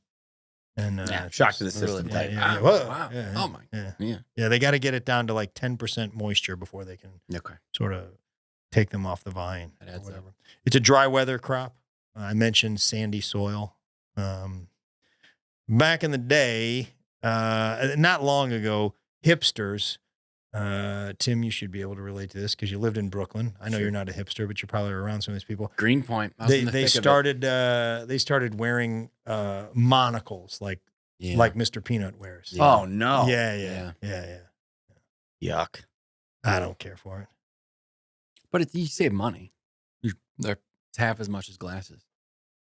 And Yeah, shock to the Really system bad. type. Yeah. Oh, Whoa. wow. Yeah, Oh, my. Yeah. Yeah. They got to get it down to like 10% moisture before they can Okay. sort of take them off the vine That or adds up. whatever. It's a dry weather crop. I mentioned sandy soil. Back in the day, not long ago, hipsters. Tim, you should be able to relate to this because you lived in Brooklyn. I know Sure. you're not a hipster, but you're probably around some of these people. Greenpoint. I was in the They thick of it. started wearing monocles like Yeah. Mr. Peanut wears. Yeah. Oh, no. Yeah. Yuck. I don't care for it. But you save money. It's half as much as glasses.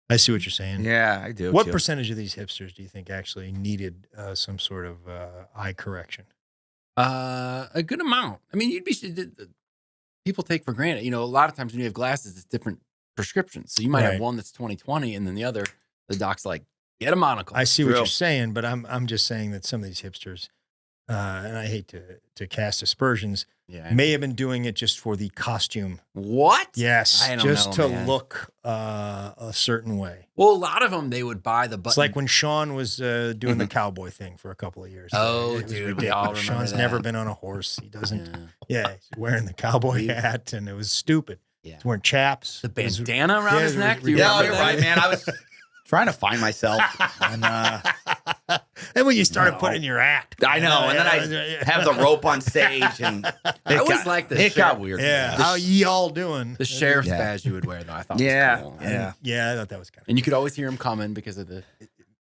I see what you're saying. Yeah, I do. What too. percentage of these hipsters do you think actually needed some sort of eye correction? A good amount. I mean, people take for granted. A lot of times when you have glasses, it's different prescriptions. So you might Right. have one that's 20/20, and then the other, the doc's like, get a monocle. I see what True. you're saying, but I'm just saying that some of these hipsters, and I hate to cast aspersions, yeah. may have been doing it just for the costume. What? Yes, I don't just know, to man. look a certain way. Well, a lot of them, they would buy the button. It's like when Sean was doing the cowboy thing for a couple of years. Oh, It was dude, we all ridiculous. remember Sean's that. never been on a horse. He doesn't. Yeah. He's wearing the cowboy We- hat, and it was stupid. Yeah. He's wearing chaps. The It was- bandana around yeah, his it was neck. Do you Yeah, remember you're that? right, man. I was trying to find myself. And and when you started No. putting your act, I know. And then I have the rope on stage. And I always liked the it got sheriff- weird. Yeah, The how ye all doing? The sheriff's Yeah. badge you would wear, though, I thought Yeah. was cool. Yeah. Yeah, I thought that was kind of And you could always hear him coming because of the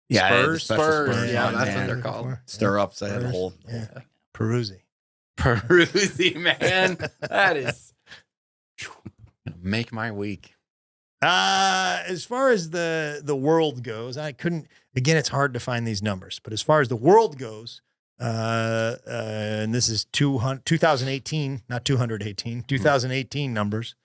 Yeah, I had the Spurs? special Spurs, yeah, on, that's man. what they're called. Stirrups. I had a Spurs. whole. Yeah. Peruzzi. Peruzzi, man. That is gonna make my week. As far as the world goes, I couldn't. Again, it's hard to find these numbers, but as far as the world goes, and this is 2018, not 218, 2018 numbers.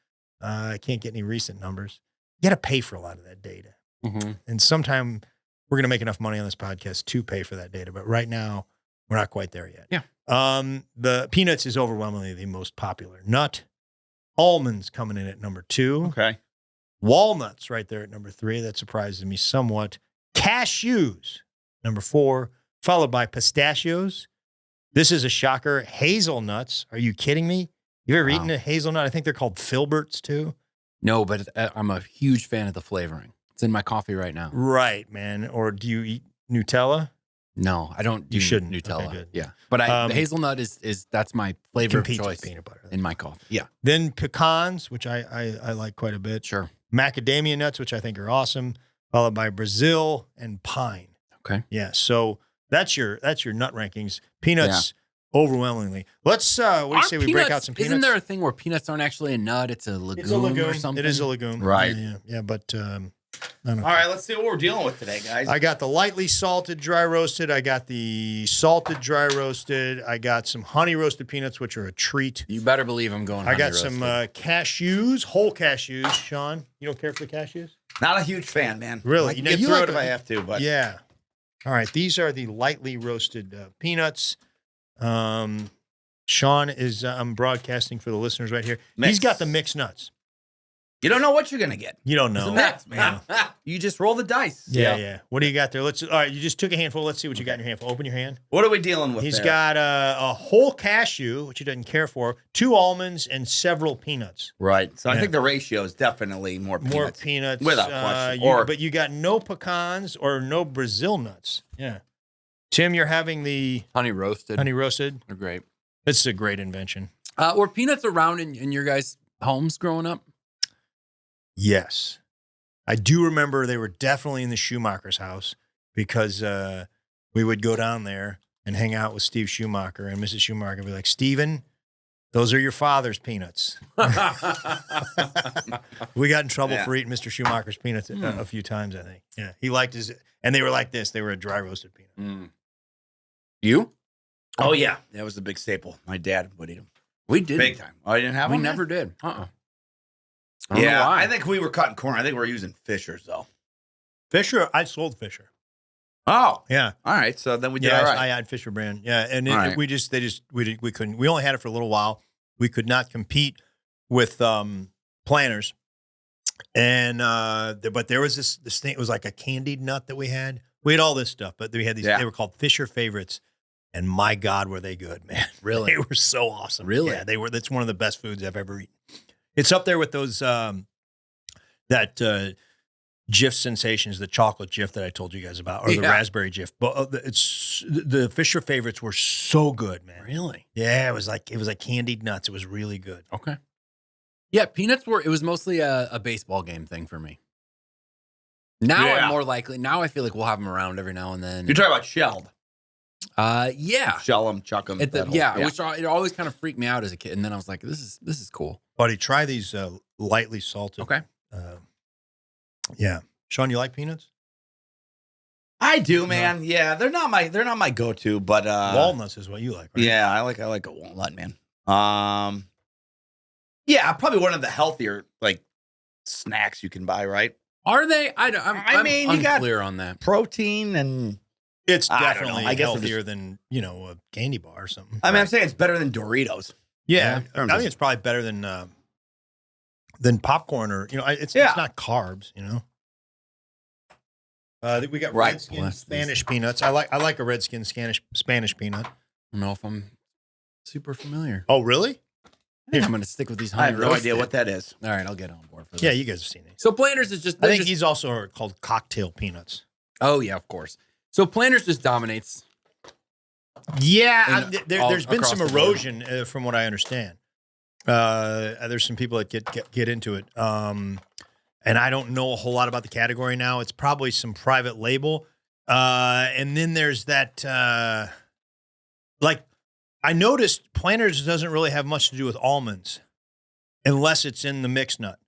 I can't get any recent numbers. You got to pay for a lot of that data. Mm-hmm. And sometime we're going to make enough money on this podcast to pay for that data. But right now, we're not quite there yet. Yeah. The peanuts is overwhelmingly the most popular nut. Almonds coming in at number 2. Okay. Walnuts right there at number 3. That surprises me somewhat. Cashews, number 4, followed by pistachios. This is a shocker. Hazelnuts. Are you kidding me? You ever eaten a hazelnut? I think they're called filberts too. No, but I'm a huge fan of the flavoring. It's in my coffee right now. Right, man. Or do you eat Nutella? No, I don't do You shouldn't. Nutella. Okay, good. Yeah. But the hazelnut is that's my flavor of Competes with choice peanut butter. in my coffee. Yeah. Then pecans, which I like quite a bit. Sure. Macadamia nuts, which I think are awesome, followed by Brazil and pine. Okay. Yeah. So that's your nut rankings. Peanuts overwhelmingly. Let's what do you say we break out some peanuts? Isn't there a thing where peanuts aren't actually a nut? It's a legume, or something. It is a legume. Right. Yeah. But I don't know. All right, let's see what we're dealing with today, guys. I got the lightly salted dry roasted. I got the salted dry roasted. I got some honey roasted peanuts, which are a treat. You better believe I'm going. I got some cashews, whole cashews. Sean, you don't care for the cashews? Not a huge fan, man. Really? I can get through it if I have to, but Yeah. All right. These are the lightly roasted peanuts. Sean is, I'm broadcasting for the listeners right here. Mix. He's got the mixed nuts. you don't know what you're gonna get. You don't It's know. a mix, man. You just roll the dice. Yeah. What do you got there? All right. You just took a handful. Let's see what you got in your handful. Open your hand. What are we dealing with? He's there? got a whole cashew, which he doesn't care for, 2 almonds, and several peanuts. right. So I Yeah. think the ratio is definitely more peanuts. More peanuts. Without question. But you got no pecans or no Brazil nuts. Yeah. Tim, you're having the honey roasted. honey roasted. They're great. This is a great invention. Were peanuts around in your guys' homes growing up? Yes. I do remember they were definitely in the Schumacher's house because we would go down there and hang out with Steve Schumacher, and Mrs. Schumacher would be like, Steven, those are your father's peanuts. We got in trouble for eating Mr. Schumacher's peanuts a few times, I think. Yeah. He liked his, and they were like this. They were a dry roasted peanut. Mm. You? Oh yeah, that was a big staple. My dad would eat them. We did. Big time. Oh, I didn't have We them? never did. I don't know Yeah, why. I think we were cutting corn. I think we were using Fishers though. Fisher, I sold Fisher. Oh, Yeah. all right. So then we did Yeah, all right. I had Fisher brand. Yeah, and All right. we couldn't. We only had it for a little while. We could not compete with planters, and but there was this thing. It was like a candied nut that we had. We had all this stuff, but we had these. Yeah. They were called Fisher favorites, and my God, were they good, man! Really? They were so awesome. Really? Yeah, they were. That's one of the best foods I've ever eaten. It's up there with those that Jif sensations, the chocolate Jif that I told you guys about, or the raspberry Jif. But it's the Fisher favorites were so good, man. Really? Yeah, it was like candied nuts. It was really good. Okay. Yeah, peanuts it was mostly a baseball game thing for me. Now Yeah. I'm more likely. Now I feel like we'll have them around every now and then. You're talking about shelled. Yeah. Shell them, chuck them. Which it always kind of freaked me out as a kid, and then I was like, "This is cool." Buddy, try these lightly salted. Okay. Yeah, Sean, you like peanuts? I do, man. Yeah, they're not my go-to, but Walnuts is what you like, right? yeah, I like a walnut, man. Yeah, probably one of the healthier like snacks you can buy, right? Are they? I'm mean, you got unclear on that. Protein and It's I don't know. definitely I guess I'm healthier than a candy bar or something. I mean, I'm saying it's better than Doritos. Yeah, Yeah. I think it's probably better than popcorn or it's not carbs. We got Right. Redskin Bless Spanish peanuts. I like a Redskin Spanish peanut. I don't know if I'm super familiar. Oh, really? I think I'm going to stick with these. I have no honey-roasted. idea what that is. All right, I'll get on board for this. Yeah, you guys have seen these. So Planters is just. I they're think just- these also are called cocktail peanuts. Oh yeah, of course. So Planters just dominates. Yeah, And there's been across some the board. erosion from what I understand. There's some people that get into it, and I don't know a whole lot about the category now. It's probably some private label, and then there's that. I noticed Planters doesn't really have much to do with almonds, unless it's in the mixed nut.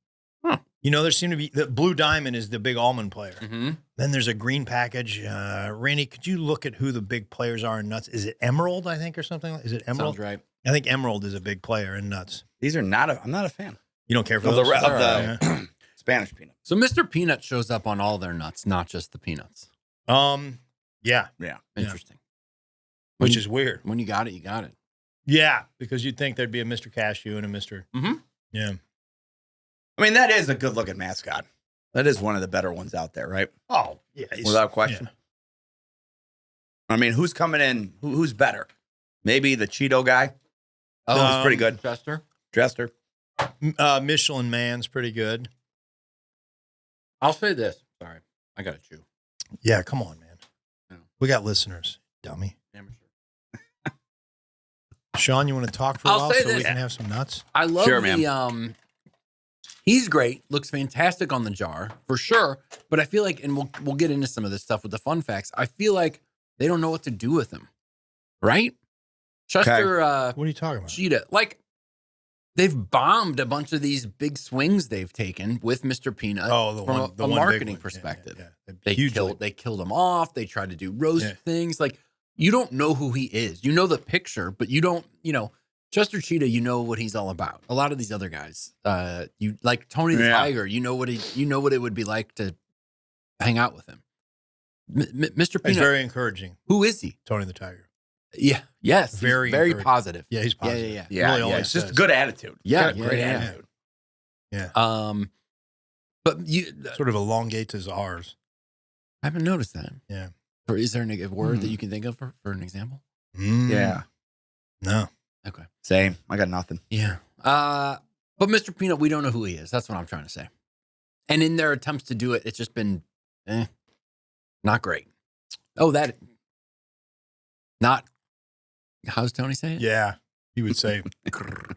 Huh. there seem to be the Blue Diamond is the big almond player. Mm-hmm. Then there's a green package. Randy, could you look at who the big players are in nuts? Is it Emerald, I think, or something? Is it Emerald? Sounds right. I think Emerald is a big player in nuts. These are not. I'm not a fan You don't care for of those? the Spanish peanut. So Mr. Peanut shows up on all their nuts, not just the peanuts. Yeah, Interesting. which is weird. When you got it, you got it. Yeah, because you'd think there'd be a Mr. Cashew and a Mr. Mm-hmm. Yeah. I mean, that is a good looking mascot. That is one of the better ones out there, right? Oh, yeah. Without question. Yeah. I mean, who's coming in? Who's better? Maybe the Cheeto guy. Oh, he's pretty good. Jester. Michelin Man's pretty good. I'll say this. Sorry. I got to chew. Yeah, come on, man. Yeah. We got listeners, dummy. Amateur. Sean, you want to talk for a I'll while say so we this. can have some nuts? I love Sure, the he's great, looks fantastic on the jar for sure. But I feel like, and we'll get into some of this stuff with the fun facts. I feel like they don't know what to do with him, right? Chester, What are you talking about? Cheetah, like they've bombed a bunch of these big swings they've taken with Mr. Peanut. Oh, from the a one marketing big one. perspective. Yeah. They killed him off. They tried to do roast Yeah. things. Like you don't know who he is. You know the picture, but you don't, Chester Cheetah, you know what he's all about. A lot of these other guys, you like Tony the Tiger, you know what it would be like to hang out with him. Mr. Peanut, He's very encouraging, who is he? Tony the Tiger. Yeah, yes, Very very encouraging. positive. Yeah, he's positive. Yeah. Yeah, Really yeah. always It's just says. a good attitude. Yeah, Got a great yeah. attitude. Yeah. But you, Sort of elongates his R's. I haven't noticed that. Yeah. Or is there a word that you can think of for an example? Yeah. No. Okay. Same. I got nothing. Yeah. But Mr. Peanut, we don't know who he is. That's what I'm trying to say. And in their attempts to do it, it's just been not great. Oh, how's Tony say it? Yeah. He would say,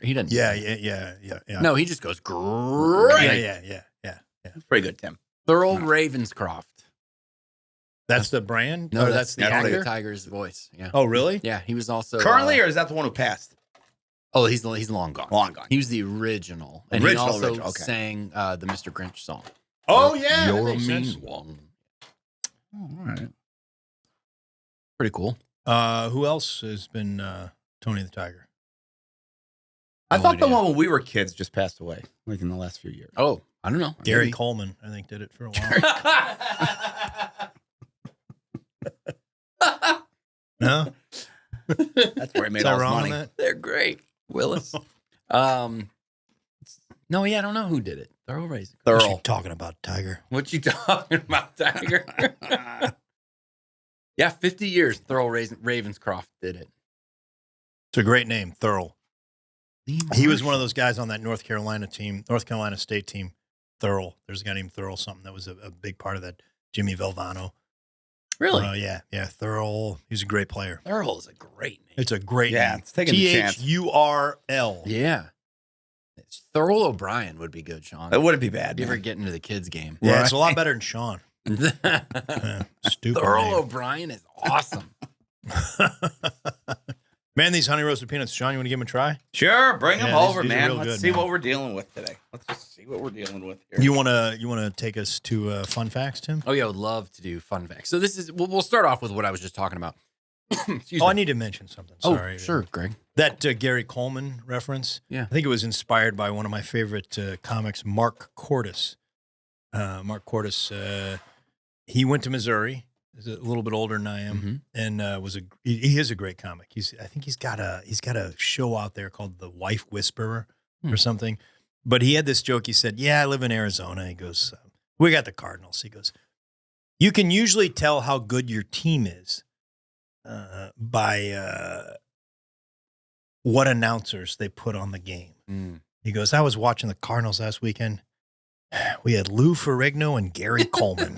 He doesn't. yeah. No, he just goes great. Yeah. That's pretty good, Tim. Thurl Ravenscroft. That's the brand? No, Or that's the actor? Tiger's voice. Yeah. Oh, really? Yeah, he was also Currently, or is that the one who passed? Oh, he's long gone. Long gone. He was the original, and Original, he also original, okay. sang the Mr. Grinch song. Oh, yeah. that You're a makes mean sense. one. Oh, all right. Pretty cool. Who else has been Tony the Tiger? I No thought the idea. one when we were kids just passed away, like in the last few years. Oh, I don't know. Gary Maybe. Coleman, I think, did it for a while. No? That's where he made Is all that his wrong on money. that? They're great, Willis. No, yeah, I don't know who did it. Thurl Ravenscroft. What you Thurl. talking about, Tiger? What you talking about, Tiger? Yeah, 50 years. Thurl Ravenscroft did it. It's a great name, Thurl. He was one of those guys on that North Carolina State team, Thurl. There's a guy named Thurl something that was a big part of that. Jimmy Valvano. Really? Yeah, Thurl. He's a great player. Thurl is a great name. It's a great Yeah, name. it's taking the chance. THURL. Yeah. Thurl O'Brien would be good, Sean. It wouldn't be bad. You ever man. get into the kids' game? Yeah, it's a lot better than Sean. Thurl Stupid name. O'Brien is awesome. Man, these honey roasted peanuts. Sean, you want to give them a try? Sure, bring them Yeah, these- over, these are man. real Let's good, see man. what we're dealing with today. Let's just see what we're dealing with here. You wanna take us to fun facts, Tim? Oh, yeah, I would love to do fun facts. So this is, we'll start off with what I was just talking about. Excuse Oh, me. I need to mention something. Oh, Sorry. sure, Greg. That Gary Coleman reference. Yeah. I think it was inspired by one of my favorite comics, Mark Cordes. Mark Cordes, he went to Missouri. He's a little bit older than I am, and he is a great comic. I think he's got a show out there called The Wife Whisperer or something. But he had this joke. He said, "Yeah, I live in Arizona." He goes, "We got the Cardinals." He goes, "You can usually tell how good your team is by what announcers they put on the game." He goes, "I was watching the Cardinals last weekend. We had Lou Ferrigno and Gary Coleman."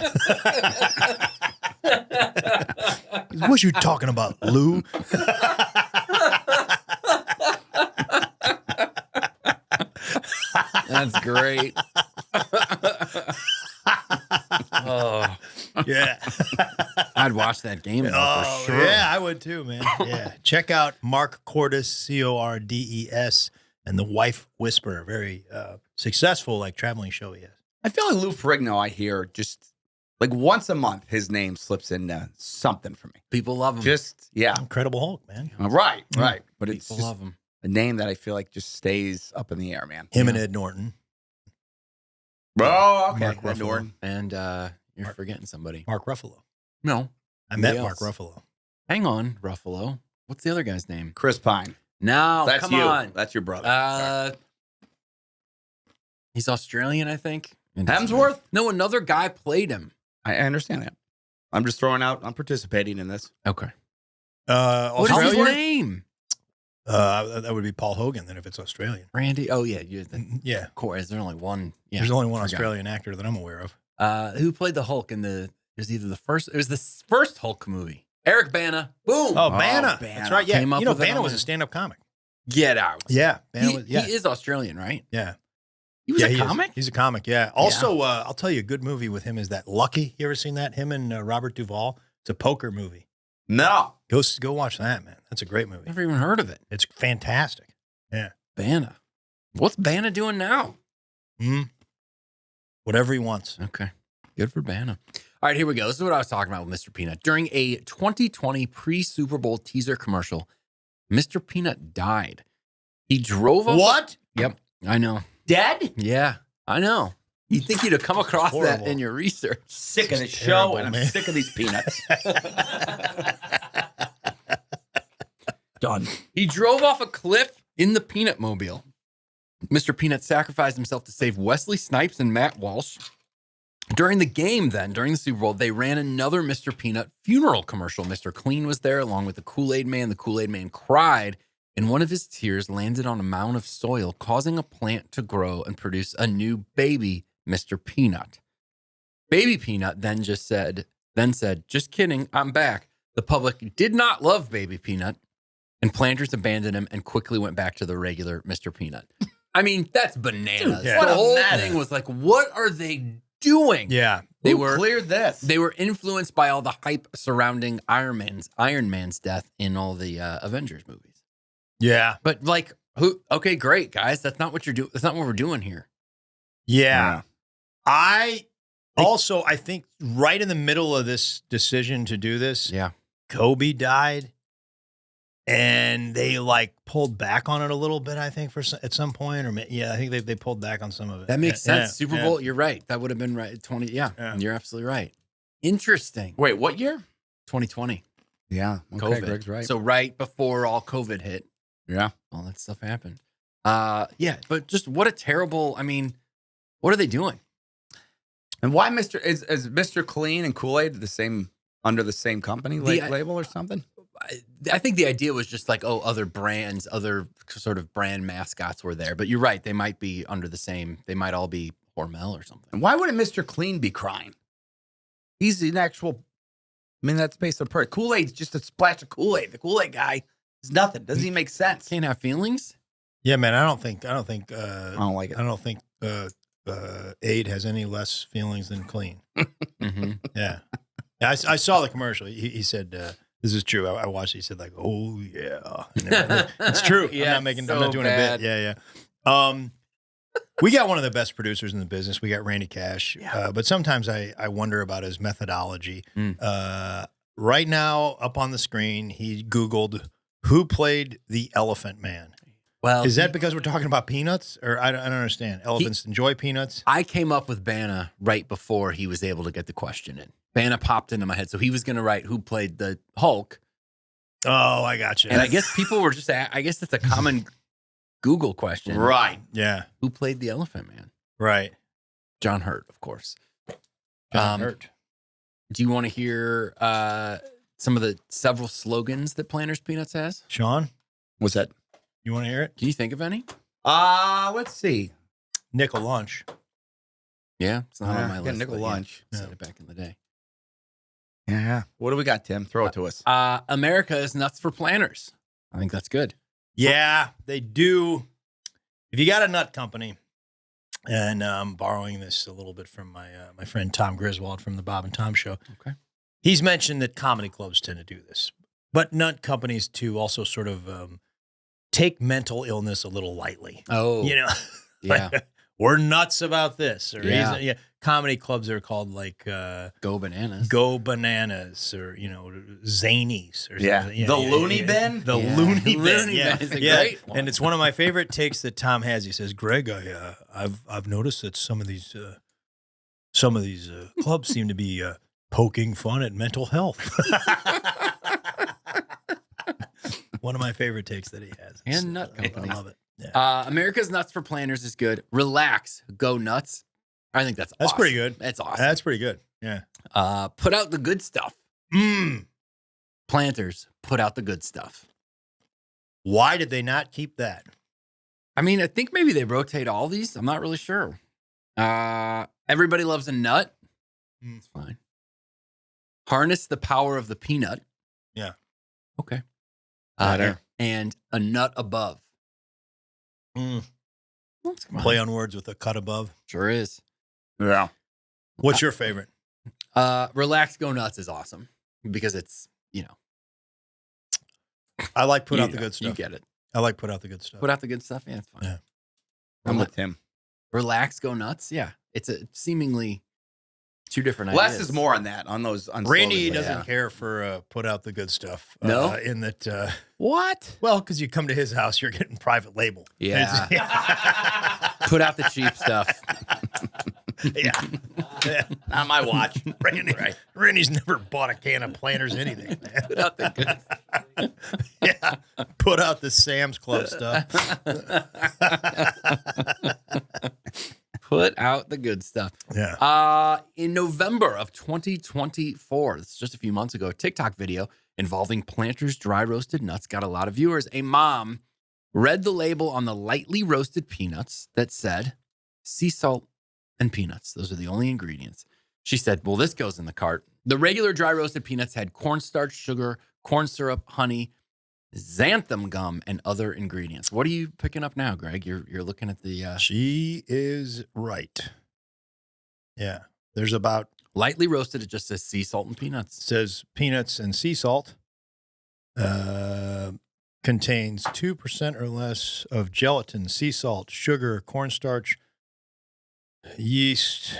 What you talking about, Lou? That's great. Oh, Yeah. I'd watch that game though, for sure. Yeah, I would too, man. Yeah. Check out Mark Cordes, Cordes, and The Wife Whisperer. Very successful, traveling show he has. I feel like Lou Ferrigno, I hear just like once a month, his name slips into something for me. People love him. Just, yeah. Incredible Hulk, man. Right. But it's People just love him. a name that I feel like just stays up in the air, man. Him and Ed Norton. Oh, okay. Mark Ed Ruffalo. Norton. And you're forgetting somebody. Mark Ruffalo. No. I met Somebody Mark else. Ruffalo. Hang on, Ruffalo. What's the other guy's name? Chris Pine. No, That's come you. on. That's your brother. He's Australian, I think. Hemsworth? No, another guy played him. I understand that. I'm just throwing out. I'm participating in this. Okay. What is his Australia? name? That would be Paul Hogan then if it's Australian. Randy. Oh, yeah. Yeah. Of course. Is there only one? Yeah. There's only one forgot. Australian actor that I'm aware of. Who played the Hulk in the? It was either the first. It was the first Hulk movie. Eric Bana. Boom. Oh, Bana. Bana. That's right. Yeah. Came up You know, with it Bana on was the- a stand-up comic. Get out. Yeah. Bana was, He is Australian, right? Yeah. He was a he is. comic. He's a comic, yeah. Also, I'll tell you a good movie with him is that Lucky. You ever seen that? Him and Robert Duvall. It's a poker movie. No. Go watch that, man. That's a great movie. Never even heard of it. It's fantastic. Yeah. Bana. What's Bana doing now? Whatever he wants. Okay. Good for Bana. All right, here we go. This is what I was talking about with Mr. Peanut. During a 2020 pre-Super Bowl teaser commercial, Mr. Peanut died. He drove up. What? Yep, I know. Dead? Yeah, I know. You'd think you'd have come across that Horrible. in your research. Sick of This the is show, terrible, and I'm man. sick of these peanuts. Done. He drove off a cliff in the Peanut Mobile. Mr. Peanut sacrificed himself to save Wesley Snipes and Matt Walsh. During the game, during the Super Bowl, they ran another Mr. Peanut funeral commercial. Mr. Clean was there along with the Kool-Aid Man. The Kool-Aid Man cried, and one of his tears landed on a mound of soil, causing a plant to grow and produce a new baby, Mr. Peanut. Baby Peanut then said, "Just kidding, I'm back." The public did not love Baby Peanut, and planters abandoned him and quickly went back to the regular Mr. Peanut. I mean, that's bananas. Dude, yeah. The whole What a thing was like, what are they doing? Yeah. They Who were cleared this? they were influenced by all the hype surrounding Iron Man's death in all the Avengers movies. Yeah. But like, who? Okay, great, guys. That's not what you're doing. That's not what we're doing here. Yeah. I think right in the middle of this decision to do this, Yeah. Kobe died. And they like pulled back on it a little bit, I think, at some point, I think they pulled back on some of it. That makes Yeah, sense. Super Bowl, you're right. That would have been right. 20. Yeah, you're absolutely right. Interesting. Wait, what year? 2020. Yeah. COVID. Greg's right. So right before all COVID hit, yeah. all that stuff happened. Yeah, but just what a terrible. I mean, what are they doing? And why is Mr. Clean and Kool-Aid under the same company label or something? I think the idea was just like, other brands, other sort of brand mascots were there. But you're right. They might be under the same. They might all be Hormel or something. And why wouldn't Mr. Clean be crying? He's an actual. I mean, that's based on Kool-Aid's just a splash of Kool-Aid. The Kool-Aid guy is nothing. Doesn't even make sense. Can't have feelings. Yeah, man. I don't think I don't like it. I don't think Aid has any less feelings than Clean. Mm-hmm. Yeah. I saw the commercial. He said, this is true. I watched it. He said like, oh yeah. It's true. Yeah, I'm not so doing bad. a bit. Yeah. We got one of the best producers in the business. We got Randy Cash. Yeah. But sometimes I wonder about his methodology. Right now, up on the screen, he Googled who played the Elephant Man. Well, Is that because we're talking about peanuts? Or I don't understand. Elephants enjoy peanuts? I came up with Bana right before he was able to get the question in. Bana popped into my head. So he was going to write who played the Hulk. Oh, I got you. And I guess people were just, I guess it's a common Google question. Right. Yeah. Who played the Elephant Man? Right. John Hurt, of course. Hurt. Do you want to hear some of the several slogans that Planters Peanuts has? Sean, What's that? you want to hear it? Can you think of any? Let's see. Nickel lunch. Yeah, it's not on my Yeah, list. nickel but yeah, lunch. said it back in the day. Yeah. What do we got, Tim? Throw it to us. America is nuts for planners. I think that's good. Yeah, they do. If you got a nut company, and I'm borrowing this a little bit from my friend Tom Griswold from the Bob and Tom Show. Okay. He's mentioned that comedy clubs tend to do this, but nut companies too also sort of take mental illness a little lightly. Oh, You know, yeah. we're nuts about this. Or Yeah. comedy clubs are called like Go Bananas. Go Bananas, or Zanies, or something. The Looney Bin? The Yeah. Looney Bin. Looney Yeah. Bin is a Yeah. great one. And it's one of my favorite takes that Tom has. He says, Greg, I've noticed that some of these clubs seem to be poking fun at mental health. One of my favorite takes that he has. And nut I companies. love it. Yeah. America's Nuts for Planners is good. Relax, go nuts. I think that's awesome. Pretty good. That's awesome. That's pretty good. Yeah. Put out the good stuff. Planters, put out the good stuff. Why did they not keep that? I mean, I think maybe they rotate all these. I'm not really sure. Everybody loves a nut. It's fine. Harness the power of the peanut. Yeah. Okay. Better. And a nut above. Play on words with a cut above. Sure is. Yeah. What's your favorite? Relax, go nuts is awesome because it's, I like put out the you good stuff. get it. I like put out the good stuff. Put out the good stuff. Yeah, it's fine. Yeah. I'm with him. Relax, go nuts. Yeah. It's a seemingly two different Less ideas. is more on that, on those. On Randy slogans. doesn't care for put out the good stuff. No? In that, What? well, because you come to his house, you're getting private label. Yeah. It's- Put out the cheap stuff. yeah. Not my watch. Randy's never bought a can of Planters anything. Man. Put out the good. Yeah. Put out the Sam's Club stuff. Put out the good stuff. Yeah. In November of 2024, it's just a few months ago, a TikTok video involving Planters dry roasted nuts got a lot of viewers. A mom read the label on the lightly roasted peanuts that said sea salt and peanuts. Those are the only ingredients. She said, well, this goes in the cart. The regular dry roasted peanuts had cornstarch, sugar, corn syrup, honey, xanthan gum, and other ingredients. What are you picking up now, Greg? You're looking at the She is right. Yeah. There's about, lightly roasted. It just says sea salt and peanuts. says peanuts and sea salt. Contains 2% or less of gelatin, sea salt, sugar, cornstarch, yeast,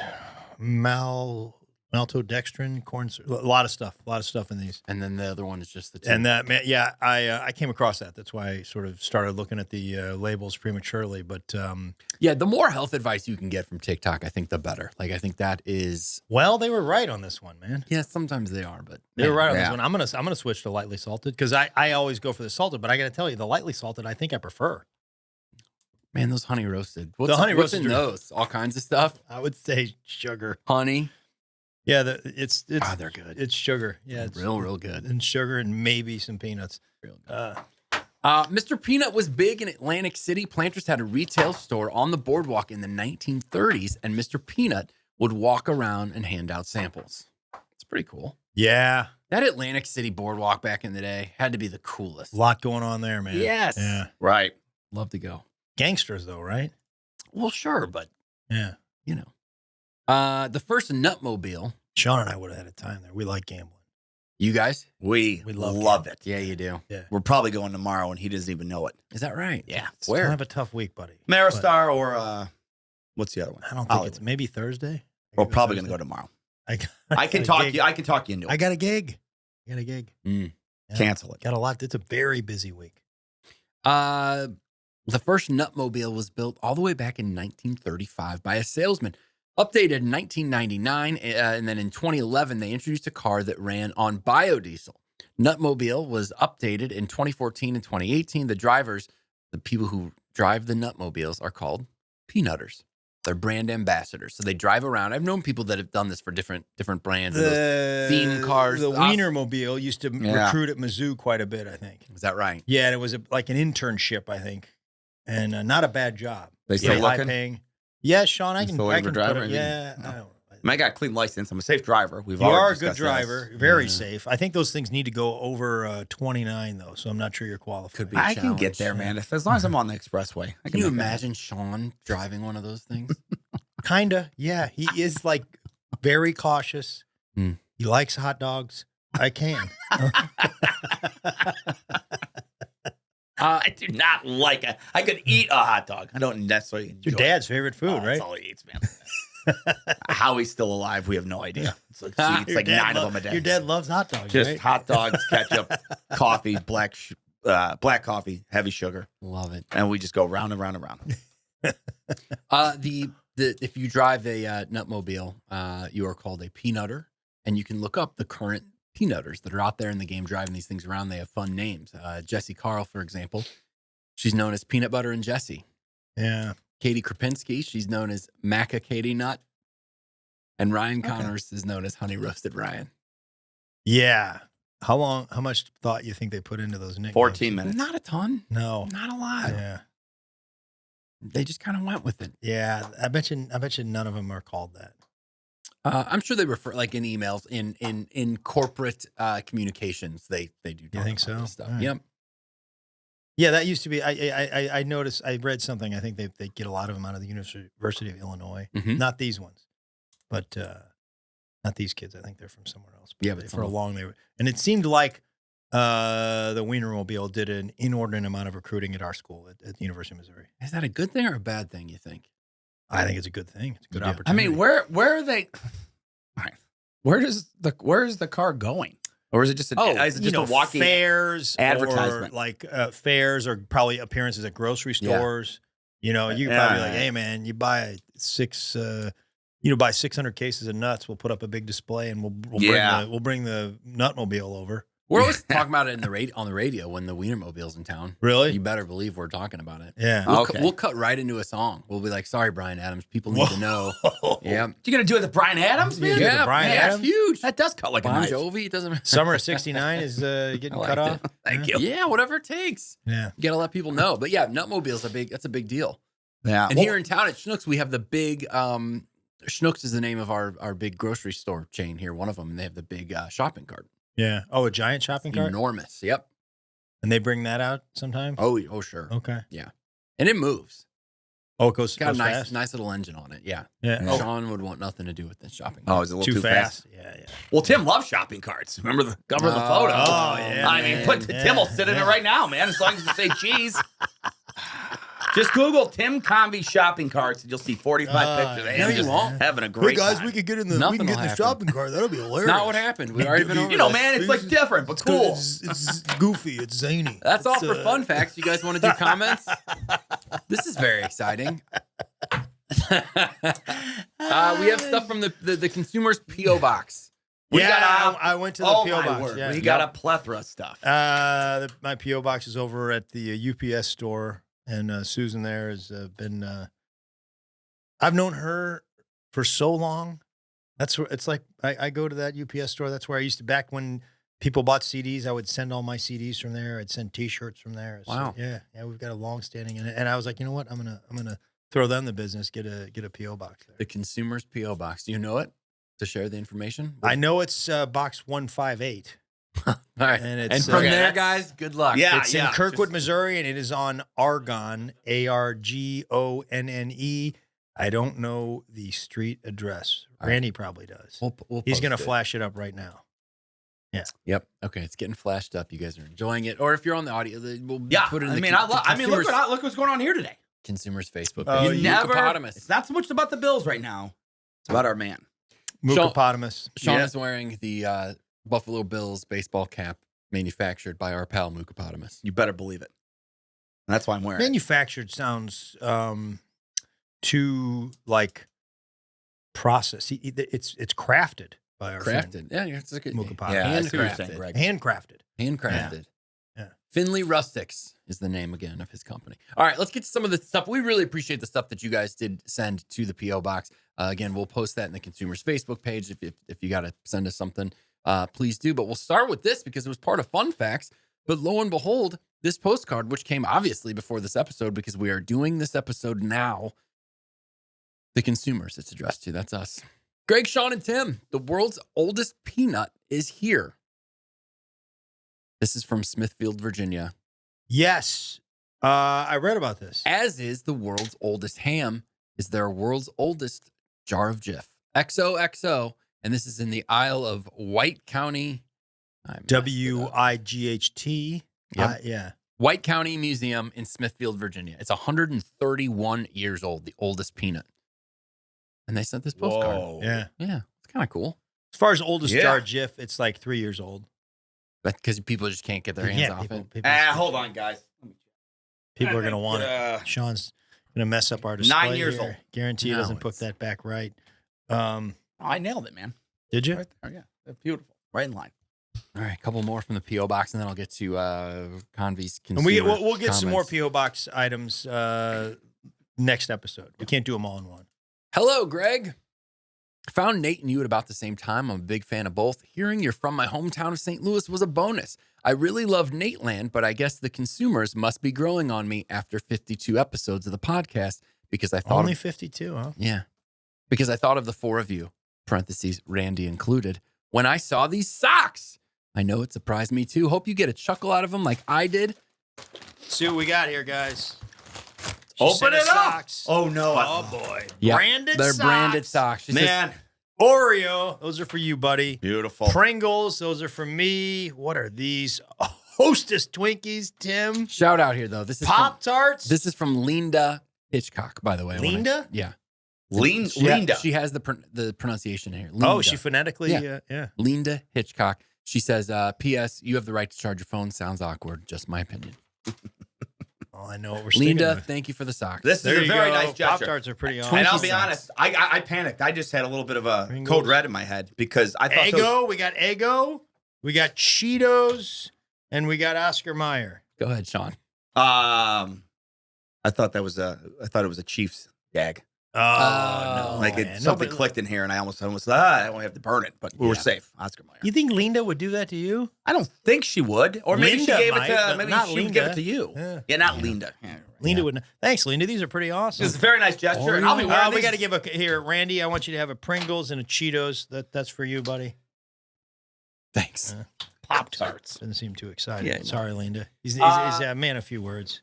maltodextrin, corn syrup. A lot of stuff in these. And then the other one is just the two. And that, man, yeah, I came across that. That's why I sort of started looking at the labels prematurely. But yeah, the more health advice you can get from TikTok, I think the better. Like, I think that is. well, they were right on this one, man. Yeah, sometimes they are, but They were right on this Yeah. one. I'm gonna switch to lightly salted because I always go for the salted, but I got to tell you, the lightly salted I think I prefer. Man, those honey roasted. The honey what's in roasted are- those? All kinds of stuff. I would say sugar. Honey. Yeah, it's They're good. It's sugar. Yeah, it's real good. and sugar and maybe some peanuts. Real good. Mr. Peanut was big in Atlantic City. Planters had a retail store on the boardwalk in the 1930s, and Mr. Peanut would walk around and hand out samples. It's pretty cool. Yeah, That Atlantic City boardwalk back in the day had to be the coolest. a lot going on there, man. Yes. Yeah. Right. Love to go. Gangsters though, right? Well, sure, but Yeah. the first Nutmobile. Sean and I would have had a time there. We like gambling. You guys? We love love it. Yeah, you do. We're probably going tomorrow, and he doesn't even know it. Is that right? Yeah. It's Where? kind of a tough week, buddy. Maristar or what's the other one? I don't think Hollywood. it's maybe Thursday. We're probably going to go tomorrow. I I can talk you. I can talk you into it. I got a gig. Mm. Yeah. Cancel it. Got a lot. It's a very busy week. The first Nutmobile was built all the way back in 1935 by a salesman. Updated in 1999, and then in 2011, they introduced a car that ran on biodiesel. Nutmobile was updated in 2014 and 2018. The drivers, the people who drive the Nutmobiles, are called Peanutters. They're brand ambassadors. So they drive around. I've known people that have done this for different brands. and those theme cars. The Wienermobile used to Yeah. recruit at Mizzou quite a bit, I think. Is that right? Yeah, and it was like an internship, I think, and not a bad job. They still high looking? paying. Yeah, Sean, I You can. still I looking can for a driver? put it, yeah, I don't. I mean, I got a clean license. I'm a safe driver. We've You already are a good discussed driver, this. very Yeah. safe. I think those things need to go over 29 though, so I'm not sure you're qualified. Could be a I can get challenge. there, man. As long as I'm on the expressway, I Can you make that imagine Sean driving one of those things? Kinda, yeah. He is like very cautious. Hmm. He likes hot dogs. I can. I do not like it. I could eat a hot dog. I don't necessarily enjoy Your dad's favorite food, right? That's all he eats, man. How he's still alive, we have no idea. It's like, he eats like 9 of them a day. Your dad loves hot dogs, Just right? hot dogs, ketchup, coffee, black coffee, heavy sugar. Love it. And we just go round and round and round. If you drive a nutmobile, you are called a peanutter, and you can look up the current peanutters that are out there in the game driving these things around. They have fun names. Jessie Carl, for example, she's known as Peanut Butter and Jessie. Yeah. Katie Krapinski, she's known as Maca Katie Nut. And Ryan Connors is known as Honey Roasted Ryan. Yeah. How much thought you think they put into those nicknames? 14 minutes. Not a ton. No. Not a lot. Yeah. They just kind of went with it. Yeah. I bet you none of them are called that. I'm sure they refer, like in emails, in corporate communications, they do. You think so? Stuff. Right. Yep. Yeah, that used to be. I noticed. I read something. I think they get a lot of them out of the University of Illinois. Mhm. Not these ones, but not these kids. I think they're from somewhere else. Yeah, but for a long they were, and it seemed like the Wienermobile did an inordinate amount of recruiting at our school at the University of Missouri. Is that a good thing or a bad thing, you think? I think it's a good thing. It's a good Yeah. opportunity. I mean, where are they? All right. Where is the car going? Or is it just a walking fairs advertisement? or like fairs or probably appearances at grocery stores. You know, you can probably be like, hey man, you buy 600 cases of nuts. We'll put up a big display and we'll bring the Nutmobile over. We're always talking about it on the radio when the Wienermobile's in town. Really? You better believe we're talking about it. Yeah. We'll cut right into a song. We'll be like, sorry, Bryan Adams. People need to know. Yeah. You gonna do it with Bryan Adams, man? Yeah, Bryan man, Adams? that's huge. That does cut like a Bon knife. Jovi, it doesn't matter. Summer of '69 is getting cut off. Thank you. Yeah, whatever it takes. Yeah. You gotta let people know. But yeah, Nutmobile's that's a big deal. Yeah. And here in town at Schnucks, we have the big Schnucks is the name of our big grocery store chain here, one of them, and they have the big shopping cart. Yeah. Oh, a giant shopping cart? Enormous. Yep. And they bring that out sometimes? Oh, sure. Okay. And it moves. Oh, it goes, It's got a fast? nice little engine on it. Yeah. Yeah. Sean would want nothing to do with this shopping Oh, cart. is it a little Too fast? Yeah. Well, Tim loves shopping carts. Remember the cover of the photo? Oh, yeah. I mean, man. Tim will sit in it right now, man, as long as you say cheese. Just Google Tim Convey shopping carts and you'll see 45 pictures of him no, you just won't. having a great time. we could get in the Nothing will happen. shopping cart. That'll be hilarious. Not what happened. We've already been over You know, this. man, it's like different, but cool. It's goofy. It's zany. That's all for fun facts. You guys want to do comments? This is very exciting. We have stuff from the consumer's P.O. box. I went to the P.O. box. Word. Yeah. We got a plethora of stuff. My P.O. box is over at the UPS store, and Susan there has been. I've known her for so long. That's where it's like I go to that UPS store. That's where I used to back when people bought CDs. I would send all my CDs from there. I'd send T-shirts from there. So, Wow. yeah, we've got a long standing, and I was like, you know what, I'm gonna throw them the business. Get a P.O. box there. The consumer's P.O. box. Do you know it to share the information? I know it's box 158. All right. And And from there, guys, good luck. Yeah. It's in Kirkwood, Missouri, and it is on Argonne, ARGONNE. I don't know the street address. All right. Randy probably does. We'll He's post going to it. flash it up right now. Yep. Okay, it's getting flashed up. You guys are enjoying it. Or if you're on the audio, we'll put it in the Look what's going on here today. Consumer's Facebook Oh, page. You never. Mucopotamus. It's not so much about the Bills right now. It's about our man. Mucopotamus. Sean Yeah. is wearing the Buffalo Bills baseball cap manufactured by our pal Mucopotamus. You better believe it. And that's why I'm wearing it. Manufactured sounds too like processed. It's crafted by our friend. Crafted. Yeah, it's like Mucopotamus. Yeah, I see what you're saying, handcrafted. Greg. Handcrafted. Handcrafted. Yeah. Finley Rustics is the name again of his company. All right, let's get to some of the stuff. We really appreciate the stuff that you guys did send to the P.O. box. Again, we'll post that in the Consumer's Facebook page. If you got to send us something, please do. But we'll start with this because it was part of Fun Facts. But lo and behold, this postcard, which came obviously before this episode because we are doing this episode now, the consumers it's addressed to. That's us. Greg, Sean, and Tim, the world's oldest peanut is here. This is from Smithfield, Virginia. Yes. I read about this. As is the world's oldest ham, is their world's oldest jar of Jif. XOXO, and this is in the Isle of White County. WIGHT. Yep. Yeah. White County Museum in Smithfield, Virginia. It's 131 years old, the oldest peanut. And they sent this postcard. Whoa. Yeah. Yeah, it's kind of cool. As far as oldest Yeah. jar Jif, it's like 3 years old. But because people just can't get their hands off it. Hold on, guys. People are going to want it. Sean's going to mess up our display. 9 years here. old. Guarantee he No, doesn't put it's- that back right. I nailed it, man. Did you? Right there, yeah. That's beautiful. Right in line. All right, a couple more from the P.O. Box, and then I'll get to Convi's And consumer we'll get some more comments. P.O. Box items next episode. We can't do them all in one. Hello, Greg. Found Nate and you at about the same time. I'm a big fan of both. Hearing you're from my hometown of St. Louis was a bonus. I really love Nateland, but I guess the consumers must be growing on me after 52 episodes of the podcast because I thought Only 52, huh? Yeah. Because I thought of the four of you, parentheses, Randy included, when I saw these socks. I know it surprised me too. Hope you get a chuckle out of them like I did. See what we got here, guys. Open it up. Socks. Oh, no. Oh, boy. Yep. Branded They're socks. branded socks. She says, Man. Oreo. Those are for you, buddy. Beautiful. Pringles. Those are for me. What are these? Hostess Twinkies, Tim. shout out here though. This is Pop-Tarts. This is from Linda Hitchcock, by the way. Linda? Yeah. Linda. She has the pronunciation here. Linda. Oh, she phonetically? Yeah. Yeah. Linda Hitchcock. She says, P.S. You have the right to charge your phone. Sounds awkward. Just my opinion. Oh, I know what we're sticking Linda, with. thank you for the socks. This There is a you very go. nice gesture. Pop-Tarts are pretty awesome. And I'll Twinkie be socks. honest, I panicked. I just had a little bit of a Pringles. code red in my head because I thought Eggo. We got Eggo. We got Cheetos. And we got Oscar Mayer. Go ahead, Sean. I thought it was a Chiefs gag. Oh, no. Like man. something No, but- clicked in here, and I almost I won't have to burn it, but we were Yeah. safe. Oscar Mayer. You think Linda would do that to you? I don't think she would, or maybe Linda she gave might, it to but maybe not she would give Linda. it to you. Yeah. Yeah, not Linda. Yeah, right. Linda would. Thanks, Linda. These are pretty awesome. It's a very nice gesture, and I'll be wearing we these. got to give a here, Randy. I want you to have a Pringles and a Cheetos. That's for you, buddy. Thanks. Pop-Tarts. Doesn't seem too excited. Yeah, no. Sorry, Linda. He's a man of few words.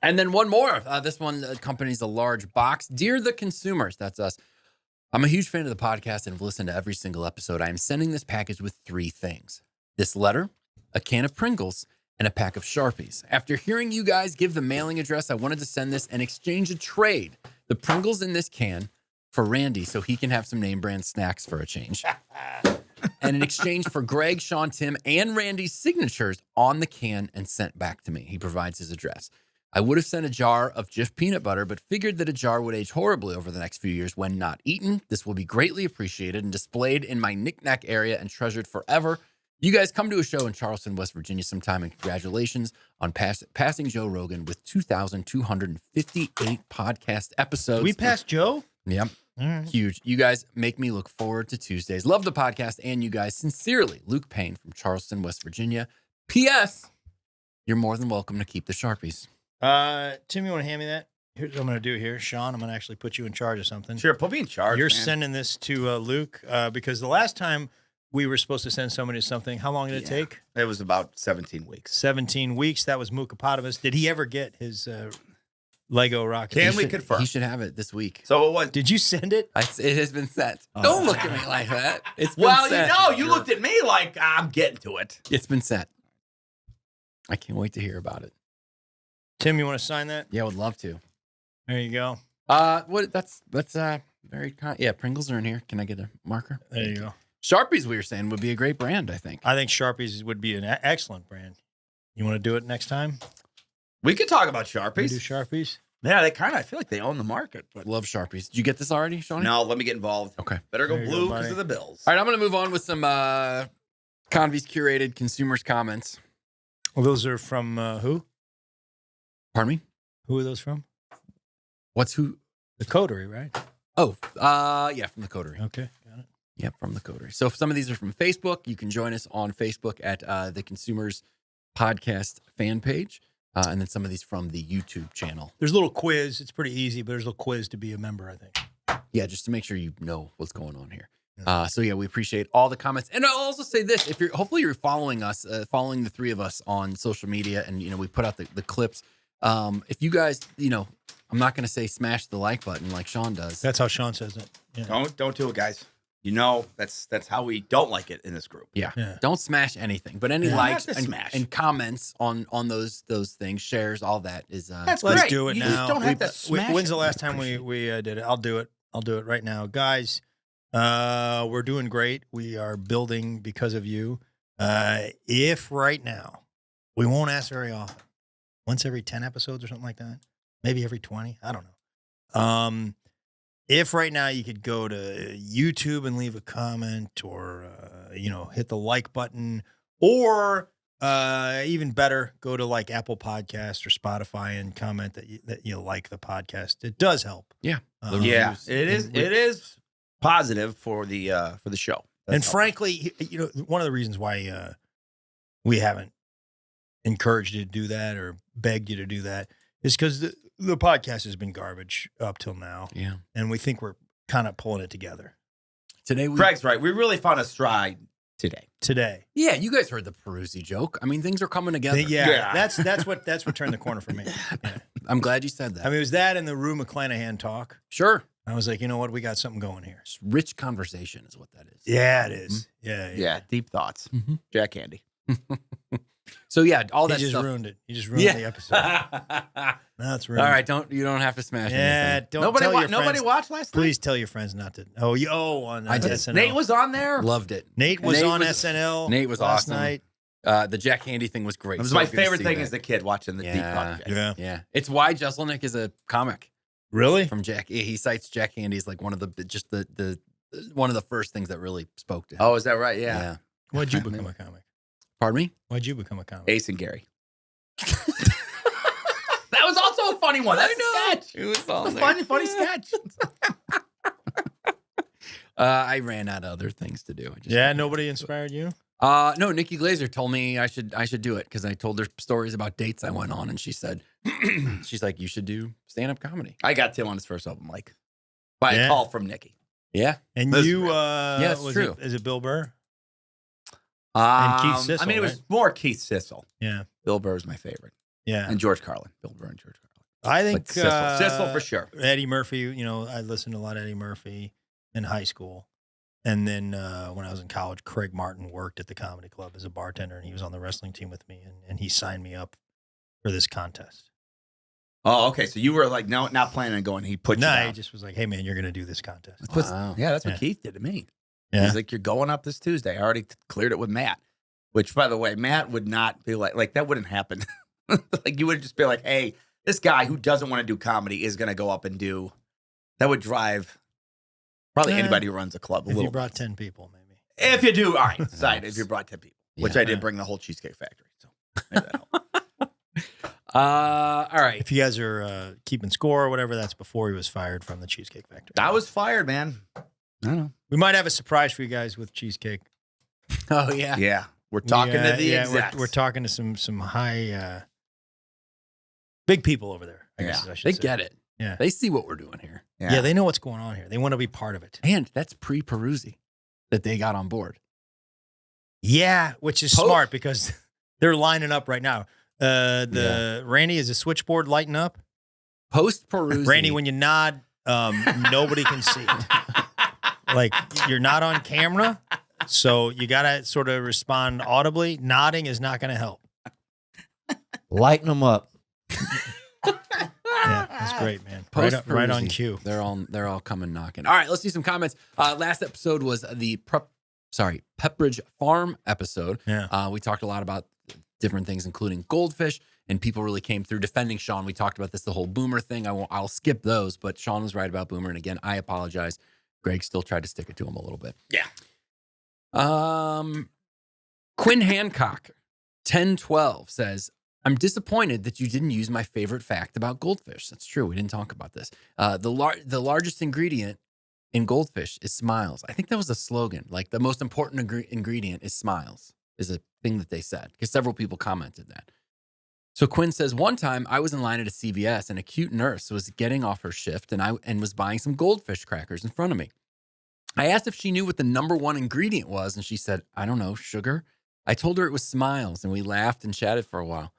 And then one more. This one accompanies a large box. Dear the consumers, that's us. I'm a huge fan of the podcast and have listened to every single episode. I am sending this package with 3 things: this letter, a can of Pringles, and a pack of Sharpies. After hearing you guys give the mailing address, I wanted to send this and exchange a trade. The Pringles in this can for Randy so he can have some name brand snacks for a change. And in exchange for Greg, Sean, Tim, and Randy's signatures on the can and sent back to me. He provides his address. I would have sent a jar of Jif peanut butter, but figured that a jar would age horribly over the next few years when not eaten. This will be greatly appreciated and displayed in my knick-knack area and treasured forever. You guys come to a show in Charleston, West Virginia sometime, and congratulations on passing Joe Rogan with 2,258 podcast episodes. We passed Joe. Yep. All right. Huge. You guys make me look forward to Tuesdays. Love the podcast and you guys. Sincerely, Luke Payne from Charleston, West Virginia. P.S. You're more than welcome to keep the Sharpies. Tim, you want to hand me that? Here's what I'm going to do here. Sean, I'm going to actually put you in charge of something. Sure, put me in charge. You're man. sending this to Luke because the last time we were supposed to send somebody something, how long did it take? It was about 17 weeks. 17 weeks. That was Mukopotamus. Did he ever get his Lego rocket? Can we confirm? He should have it this week. So it was. Did you send it? It has been sent. Oh. Don't look at me like that. It's been Well, sent. you looked at me like I'm getting to it. It's been sent. I can't wait to hear about it. Tim, you want to sign that? Yeah, I would love to. There you go. What? That's very kind. Yeah, Pringles are in here. Can I get a marker? There you go. Sharpies, we were saying, would be a great brand, I think. I think Sharpies would be an excellent brand. You want to do it next time? We could talk about We Sharpies. do Sharpies? Yeah, they kind of. I feel like they own the market. But Love Sharpies. Did you get this already, Sean? no, let me get involved. Okay. Better go There you go, blue buddy. because of the Bills. All right, I'm going to move on with some Convi's curated consumers comments. Well, those are from who? Pardon me? Who are those from? What's who? The Coterie, right? Oh, yeah, from the Coterie. Okay, got it. Yep, from the Coterie. So if some of these are from Facebook, you can join us on Facebook at the Consumers Podcast fan page. And then some of these from the YouTube channel. There's a little quiz. It's pretty easy, but there's a little quiz to be a member, I think. Yeah, just to make sure you know what's going on here. So yeah, we appreciate all the comments. And I'll also say this, if you're hopefully you're following us, following the three of us on social media, and we put out the clips. If you guys, I'm not gonna say smash the like button like Sean does. That's how Sean says it. Yeah. Don't do it, guys. You know, that's how we don't like it in this group. Yeah. Yeah. Don't smash anything, but any Yeah. likes Not to smash. and comments on those things, shares, all that is That's Let's great. do it You now. just don't have to smash When's the it. last time we did it? I'll do it. I'll do it right now, guys. We're doing great. We are building because of you. If right now, we won't ask very often, once every 10 episodes or something like that, maybe every 20, I don't know. If right now you could go to YouTube and leave a comment, or hit the like button, or even better, go to like Apple Podcasts or Spotify and comment that you like the podcast. It does help. Yeah. Yeah, Reviews. it is positive for the show. That's And helpful. frankly, one of the reasons why we haven't encouraged you to do that or begged you to do that is because the podcast has been garbage up till now, Yeah. and we think we're kind of pulling it together Today we Craig's right. We really found a stride today. Yeah, you guys heard the Peruzzi joke. I mean, things are coming together. Yeah, that's what turned the corner for me. Yeah. I'm glad you said that. I mean, it was that and the Rue McClanahan talk. Sure. I was like, you know what, we got something going here. Just rich conversation is what that is. Yeah, it is. Yeah. Yeah, deep thoughts. Mhm. Jack Candy. So yeah, all He that just stuff. ruined it. He just ruined the episode. Now it's ruined. All right, you don't have to smash Yeah, anything. don't Nobody, tell your nobody friends. watched last night. Please tell your friends not to. On I did. SNL. Nate was on there. Loved it. Nate was Nate on was- SNL. Nate was last awesome. night. The Jack Handy thing was great. It was So my good to favorite see thing that. as the kid watching the deep Yeah. podcast. Yeah. Yeah, it's why Jeselnik is a comic Really? from Jack. He cites Jack Handy as like one of the one of the first things that really spoke to him. Oh, is that right? Yeah. Why'd you become a comic? Pardon me? Why'd you become a comic? Ace and Gary. That was also a funny one. That's a sketch. It was It's a funny sketch. I ran out of other things to do. Yeah, nobody inspired you? No, Nikki Glazer told me I should do it because I told her stories about dates I went on, and she said, she's like, you should do stand-up comedy. I got Tim on his first open mic by Yeah. a call from Nikki. Yeah. And That's you, real. Yeah, it's true. Is it Bill Burr? Keith I Sissel, mean, it was right? more Keith Sissel. Yeah. Bill Burr is my favorite. Yeah. And George Carlin. Bill Burr and George Carlin. I think But Sissel for sure. Eddie Murphy, I listened to a lot of Eddie Murphy in high school. And then when I was in college, Craig Martin worked at the comedy club as a bartender, and he was on the wrestling team with me, and he signed me up for this contest. Oh, okay. So you were like, no, not planning on going. He put you No, down. he just was like, hey, man, you're going to do this contest. Wow. Yeah, that's what Yeah. Keith did to me. Yeah. He's like, you're going up this Tuesday. I already cleared it with Matt, which, by the way, Matt would not be like that wouldn't happen. Like, you would just be like, hey, this guy who doesn't want to do comedy is going to go up and do. That would drive probably anybody who runs a club a If little you brought 10 people, maybe. If you do, all right. Side, if you brought 10 people, which Yeah. I did bring the whole Cheesecake Factory. So maybe that helped. All right. If you guys are keeping score or whatever, that's before he was fired from the Cheesecake Factory. I was fired, man. I don't know. We might have a surprise for you guys with Cheesecake. Oh yeah. Yeah. We're talking to the execs. we're talking to some high, big people over there. I guess I should They say. get it. Yeah. They see what we're doing here. Yeah, they know what's going on here. They want to be part of it. And that's pre-Peruzzi that they got on board. Yeah, which is Post- smart because they're lining up right now. Randy, is the switchboard lighting up? Post-Peruzzi. Randy, when you nod, nobody can see it. Like, you're not on camera, so you got to sort of respond audibly. Nodding is not going to help. Lighten them up. Yeah, that's great, man. Right on cue. They're all coming knocking. All right, let's do some comments. Last episode was the Pepperidge Farm episode. Yeah. We talked a lot about different things, including goldfish, and people really came through defending Sean. We talked about the whole Boomer thing. I'll skip those, but Sean was right about Boomer, and again, I apologize. Greg still tried to stick it to him a little bit. Yeah. Quinn Hancock, 1012 says, I'm disappointed that you didn't use my favorite fact about goldfish. That's true. We didn't talk about this. The largest ingredient in goldfish is smiles. I think that was a slogan. Like, the most important ingredient is smiles, is a thing that they said, because several people commented that. So Quinn says, one time I was in line at a CVS and a cute nurse was getting off her shift and was buying some goldfish crackers in front of me. I asked if she knew what the number one ingredient was, and she said, I don't know, sugar. I told her it was smiles, and we laughed and chatted for a while.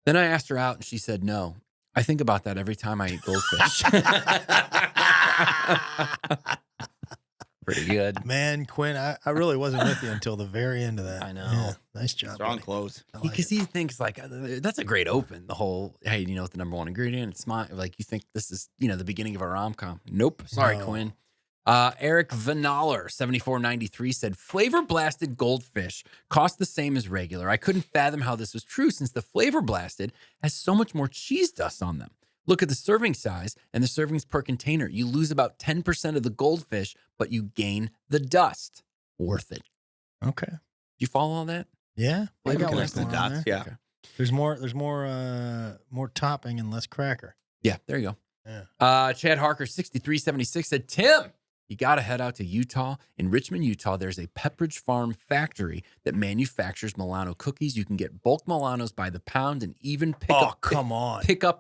Then I asked her out, and she said, no. I think about that every time I eat goldfish. Pretty good. Man, Quinn, I really wasn't with you until the very end of that. I know. Yeah, nice job. Strong buddy. close. I like Because it. he thinks like that's a great open. The whole hey, you know what the number one ingredient? It's my like you think this is the beginning of a rom com. Nope. Sorry, No. Quinn. Eric Vanaller 7493 said flavor blasted goldfish cost the same as regular. I couldn't fathom how this was true since the flavor blasted has so much more cheese dust on them. Look at the serving size and the servings per container. You lose about 10% of the goldfish, but you gain the dust. Worth it. Okay. Do you follow all that? Yeah. Yeah, I we got connect what's the going on dots. there. Yeah. Okay. There's more topping and less cracker. Yeah, there you go. Yeah. Chad Harker 6376 said, Tim, you got to head out to Utah. In Richmond, Utah, there's a Pepperidge Farm factory that manufactures Milano cookies. You can get bulk Milanos by the pound and even pick up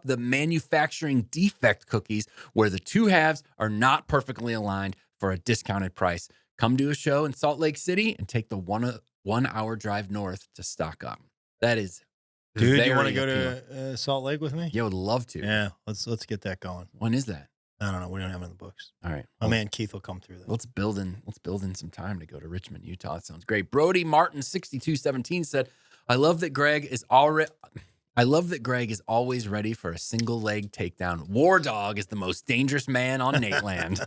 the manufacturing defect cookies where the two halves are not perfectly aligned for a discounted price. Come to a show in Salt Lake City and take the 1 hour drive north to stock up. That is Dude, you want to very go appealing. to Salt Lake with me? Yeah, I would love to. Yeah. Let's get that going. When is that? I don't know. We don't have it in the books. All right. My man Keith will come through. Let's build in some time to go to Richmond, Utah. That sounds great. Brody Martin 6217 said, I love that Greg is always ready for a single leg takedown. War Dog is the most dangerous man on Nateland.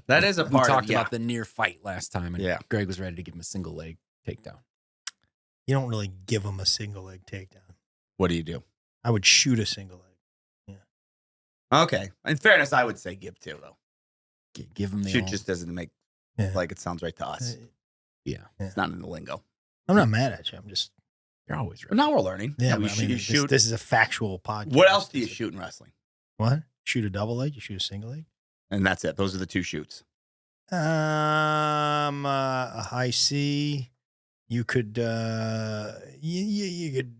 That is a We part talked of about the near fight last time, and Yeah. Greg was ready to give him a single leg takedown. You don't really give him a single leg takedown. What do you do? I would shoot a single leg. Okay. In fairness, I would say give two, though. Give him the Shoot old- just doesn't make Yeah. like it sounds right to us. yeah. It's not in the lingo. I'm not mad at you. I'm just You're always But ready. now we're learning. yeah. we But I mean, you this, shoot. this is a factual podcast. What else do you shoot in wrestling? What? Shoot a double leg? You shoot a single leg? And that's it. Those are the two shoots. A high C. You could you could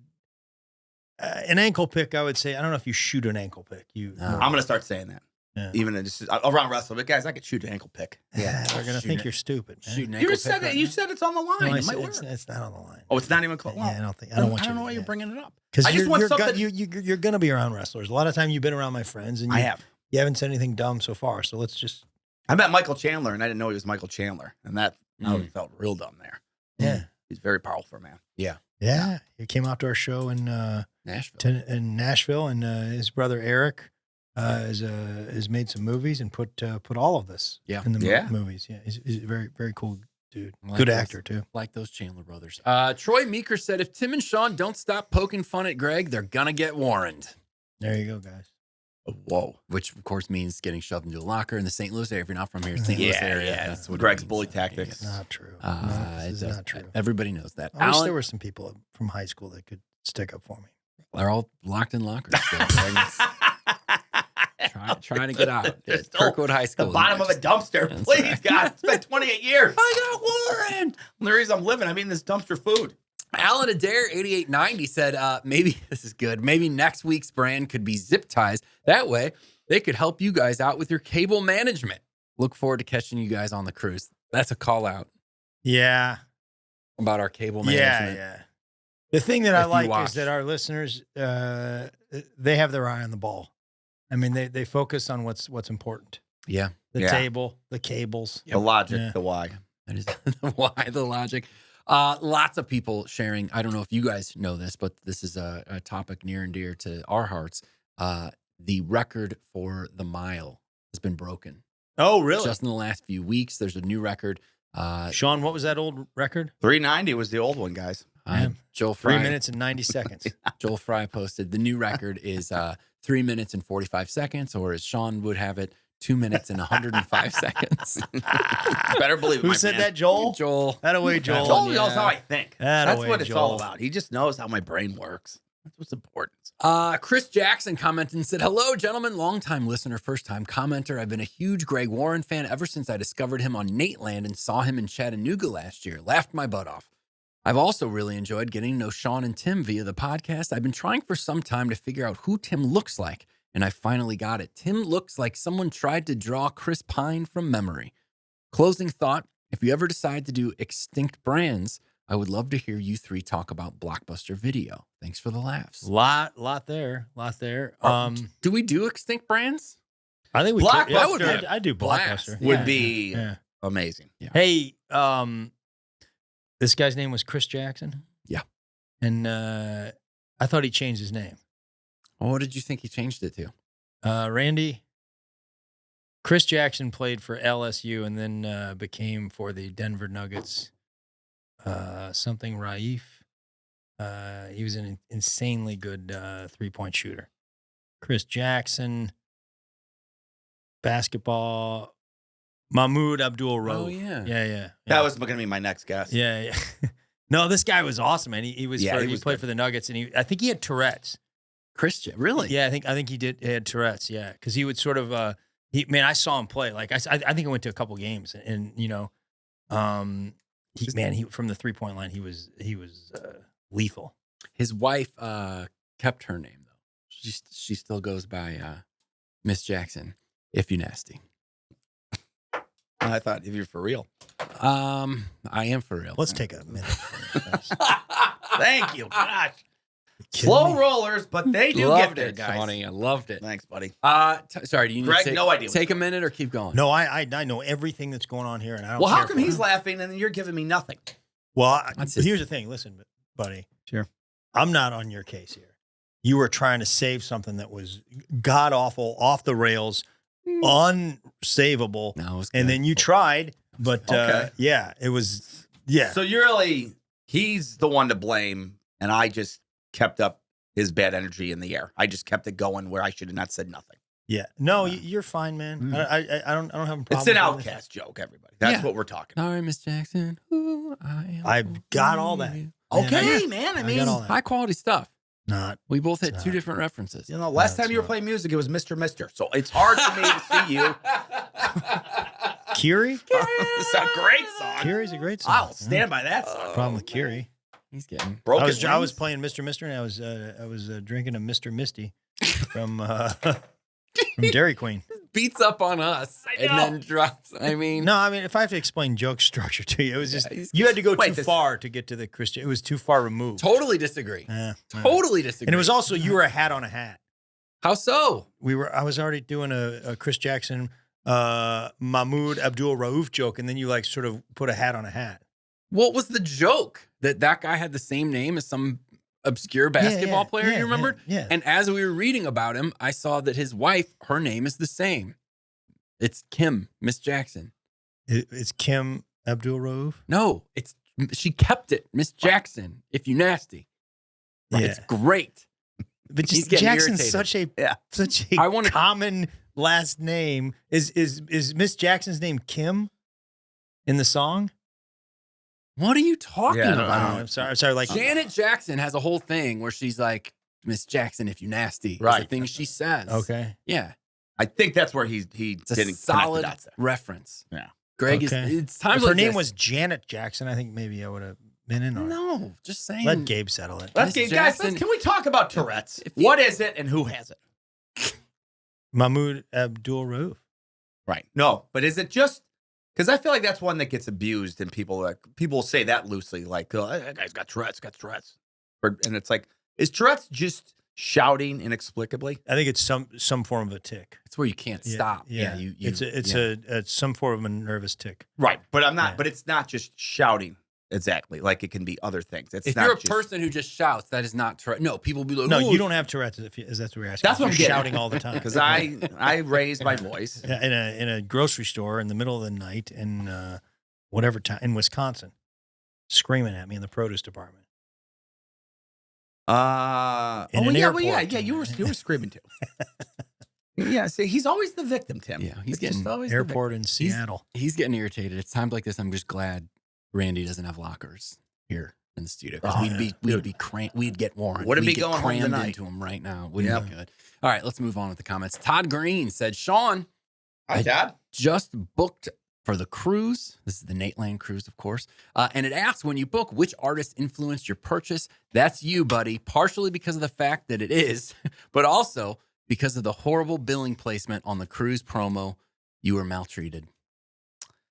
an ankle pick. I would say I don't know if you shoot an ankle pick. I'm going to start saying that. Yeah. Even just around wrestling. But guys, I could shoot an ankle pick. Yeah, they're gonna Shoot think it. you're stupid. Man. Shoot an You ankle just said pick it. right You now? said it's on the line. No, I It might said work. it's not on the line. Oh, it's not even close. Yeah, I don't think. I don't want you. I don't know why to, you're bringing it up. Because I just want something- you're gonna be around wrestlers. A lot of time you've been around my friends, and I have. you haven't said anything dumb so far. So let's just I met Michael Chandler, and I didn't know he was Michael Chandler, and that I Mm. felt real dumb there. yeah. He's very powerful, man. Yeah, he came out to our show in Nashville, and his brother Eric has made some movies and put all of this in the Yeah. movies. Yeah, he's a very very cool dude, Like good those- actor too. Like those Chandler brothers. Troy Meeker said, if Tim and Sean don't stop poking fun at Greg, they're going to get warned. There you go, guys. Whoa. Which, of course, means getting shoved into a locker in the St. Louis area. If you're not from here, St. Louis area. yeah. That's what it Greg's means. bully tactics. It's not true. Uh, No, it this is does- not true. Everybody knows that. I wish Alan, there were some people from high school that could stick up for me. they're all locked in lockers. still, Greg. trying to get out. Just Kirkwood High The School. bottom of a dumpster. That's Please, right. God. It's been 28 years. I got warrant. The reason I'm living, I'm eating this dumpster food. Alan Adair 8890 said, maybe this is good. Maybe next week's brand could be zip ties. That way they could help you guys out with your cable management. Look forward to catching you guys on the cruise. That's a call out Yeah, about our cable yeah, management. yeah. The thing that I If you like watch. is that our listeners, they have their eye on the ball. I mean, they focus on what's important. Yeah. The Yeah. table, the cables. The logic, Yeah. the why. That is why the logic. Lots of people sharing. I don't know if you guys know this, but this is a topic near and dear to our hearts. The record for the mile has been broken. Oh, really? Just in the last few weeks, there's a new record. Sean, what was that old record? 390 was the old one, guys. Joel 3 Fry. minutes and 90 seconds. Joel Fry posted the new record is 3 minutes and 45 seconds, or as Sean would have it, 2 minutes and 105 seconds. Better believe it, Who my said man. that, Joel? Joel. That away, Joel. Joel knows how I think. That's Atta-way, what it's all Joel. about. He just knows how my brain works. That's what's important. Chris Jackson commented and said, hello, gentlemen, longtime listener, first-time commenter. I've been a huge Greg Warren fan ever since I discovered him on Nateland and saw him in Chattanooga last year. Laughed my butt off. I've also really enjoyed getting to know Sean and Tim via the podcast. I've been trying for some time to figure out who Tim looks like, and I finally got it. Tim looks like someone tried to draw Chris Pine from memory. Closing thought, if you ever decide to do extinct brands, I would love to hear you three talk about Blockbuster Video. Thanks for the laughs. Lot there. Do we do extinct brands? I think we Blockbuster could. Yeah, I do Blast. Blockbuster. Would Yeah. be Yeah. amazing. Yeah. Hey, this guy's name was Chris Jackson. Yeah. And I thought he changed his name. Well, what did you think he changed it to? Randy, Chris Jackson played for LSU and then became for the Denver Nuggets. Something Raif. He was an insanely good 3-point shooter. Chris Jackson, basketball, Mahmoud Abdul-Rauf. Oh, yeah. Yeah. That was going to be my next guess. Yeah. No, this guy was awesome, man. He played good. for the Nuggets, and I think he had Tourette's. Christian, really? Yeah, I think he had Tourette's. Yeah, because he would sort of. I saw him play. Like I think I went to a couple games, and he from the 3-point line, he was lethal. His wife kept her name though. She still goes by Miss Jackson. If you nasty. I thought if you're for real. I am for real. Let's take a minute. Thank you. Gosh. Kidding Slow me? rollers, but they do Loved get there, it, guys. Shawnee. I loved it. Thanks, buddy. Sorry, do you need Greg, to no idea take what's a minute or keep going? No, I know everything that's going on here, and I don't. Well, how care come for he's it. laughing and you're giving me nothing? Well, That's just- here's the thing. Listen, buddy. Sure. I'm not on your case here. You were trying to save something that was god awful, off the rails, unsavable, No, it was and good. then you tried, but Okay. it was So he's the one to blame, and I just kept up his bad energy in the air. I just kept it going where I should have not said nothing. yeah. No, you're fine, man. I don't have a problem. It's an with this. outcast joke, everybody. That's Yeah. what we're talking about. Sorry, Miss Jackson. Ooh, I've got all that. you. Okay, man. I got mean, all that. High quality stuff. Not. We both had It's two not. different references. you know, last No, time you were it's not. playing music, it was Mr. Mister. So it's hard for me to see you. Kiri? It's a great song. Kiri's a great song. I'll stand by that song. Problem with Kiri. He's getting Broken I was Wings? playing Mr. Mister, and I was drinking a Mr. Misty from Dairy Queen. beats up on us and know. then drops. I mean, No, I mean, if I have to explain joke structure to you, it was just he's- you had to go Wait, too this- far to get to the Christian. It was too far removed. totally disagree. Yeah. Totally disagree. And it was also you were a hat on a hat. How so? I was already doing a Chris Jackson, Mahmoud Abdul-Rauf joke, and then you like sort of put a hat on a hat. What was the joke? That guy had the same name as some obscure basketball player, you remember? Yeah. And as we were reading about him, I saw that his wife, her name is the same. It's Kim, Miss Jackson. It's Kim Abdul-Rauf. No, she kept it, Miss Jackson, if you nasty. Yeah. It's great. But He's just getting Jackson's irritated. such a I wanna- common last name. Is Miss Jackson's name Kim in the song? What are you talking Yeah, I don't- I don't know. about? I'm sorry. Like Janet Jackson has a whole thing where she's like, Miss Jackson, if you nasty. Right. It's the thing she says. okay. Yeah. I think that's where he It's a didn't connect the solid dots there. reference. Yeah. Greg Okay. it's times If her like name this. was Janet Jackson, I think maybe I would have been in on it. No, just saying. Let Gabe settle it. Let's Miss get, guys, Jackson- can we talk about Tourette's? If you- What is it and who has it? Mahmoud Abdul-Rauf. Right. No, but is it just because I feel like that's one that gets abused and people say that loosely, like, oh, that guy's got Tourette's. And it's like, is Tourette's just shouting inexplicably? I think it's some form of a tick. It's where you can't stop. Yeah. You It's some form of a nervous tick. Right. But I'm not, Yeah. but it's not just shouting exactly. Like it can be other things. It's If not you're a just, person who just shouts, that is not Tourette. No, people be like, No, "Ooh, you don't have Tourette's. If that's what you're asking. That's what I'm You're getting shouting at. all the time. because I raised my voice. Yeah, in a grocery store in the middle of the night in whatever time in Wisconsin, screaming at me in the produce department. In Oh an yeah, airport. yeah. You were screaming too. Yeah, see, he's always the victim, Tim. Yeah, he's It's just getting always the Airport in Seattle. He's getting irritated. It's times like this. I'm just glad Randy doesn't have lockers here in the studio. 'Cause Oh, we'd get Warren. Wouldn't We'd be get going home crammed tonight. into him right now. Wouldn't Yep. be good. All right, let's move on with the comments. Todd Green said, Sean, Hi, Dad. just booked for the cruise. This is the Nateland cruise, of course. And it asks, when you book, which artist influenced your purchase? That's you, buddy. Partially because of the fact that it is, but also because of the horrible billing placement on the cruise promo. You were maltreated.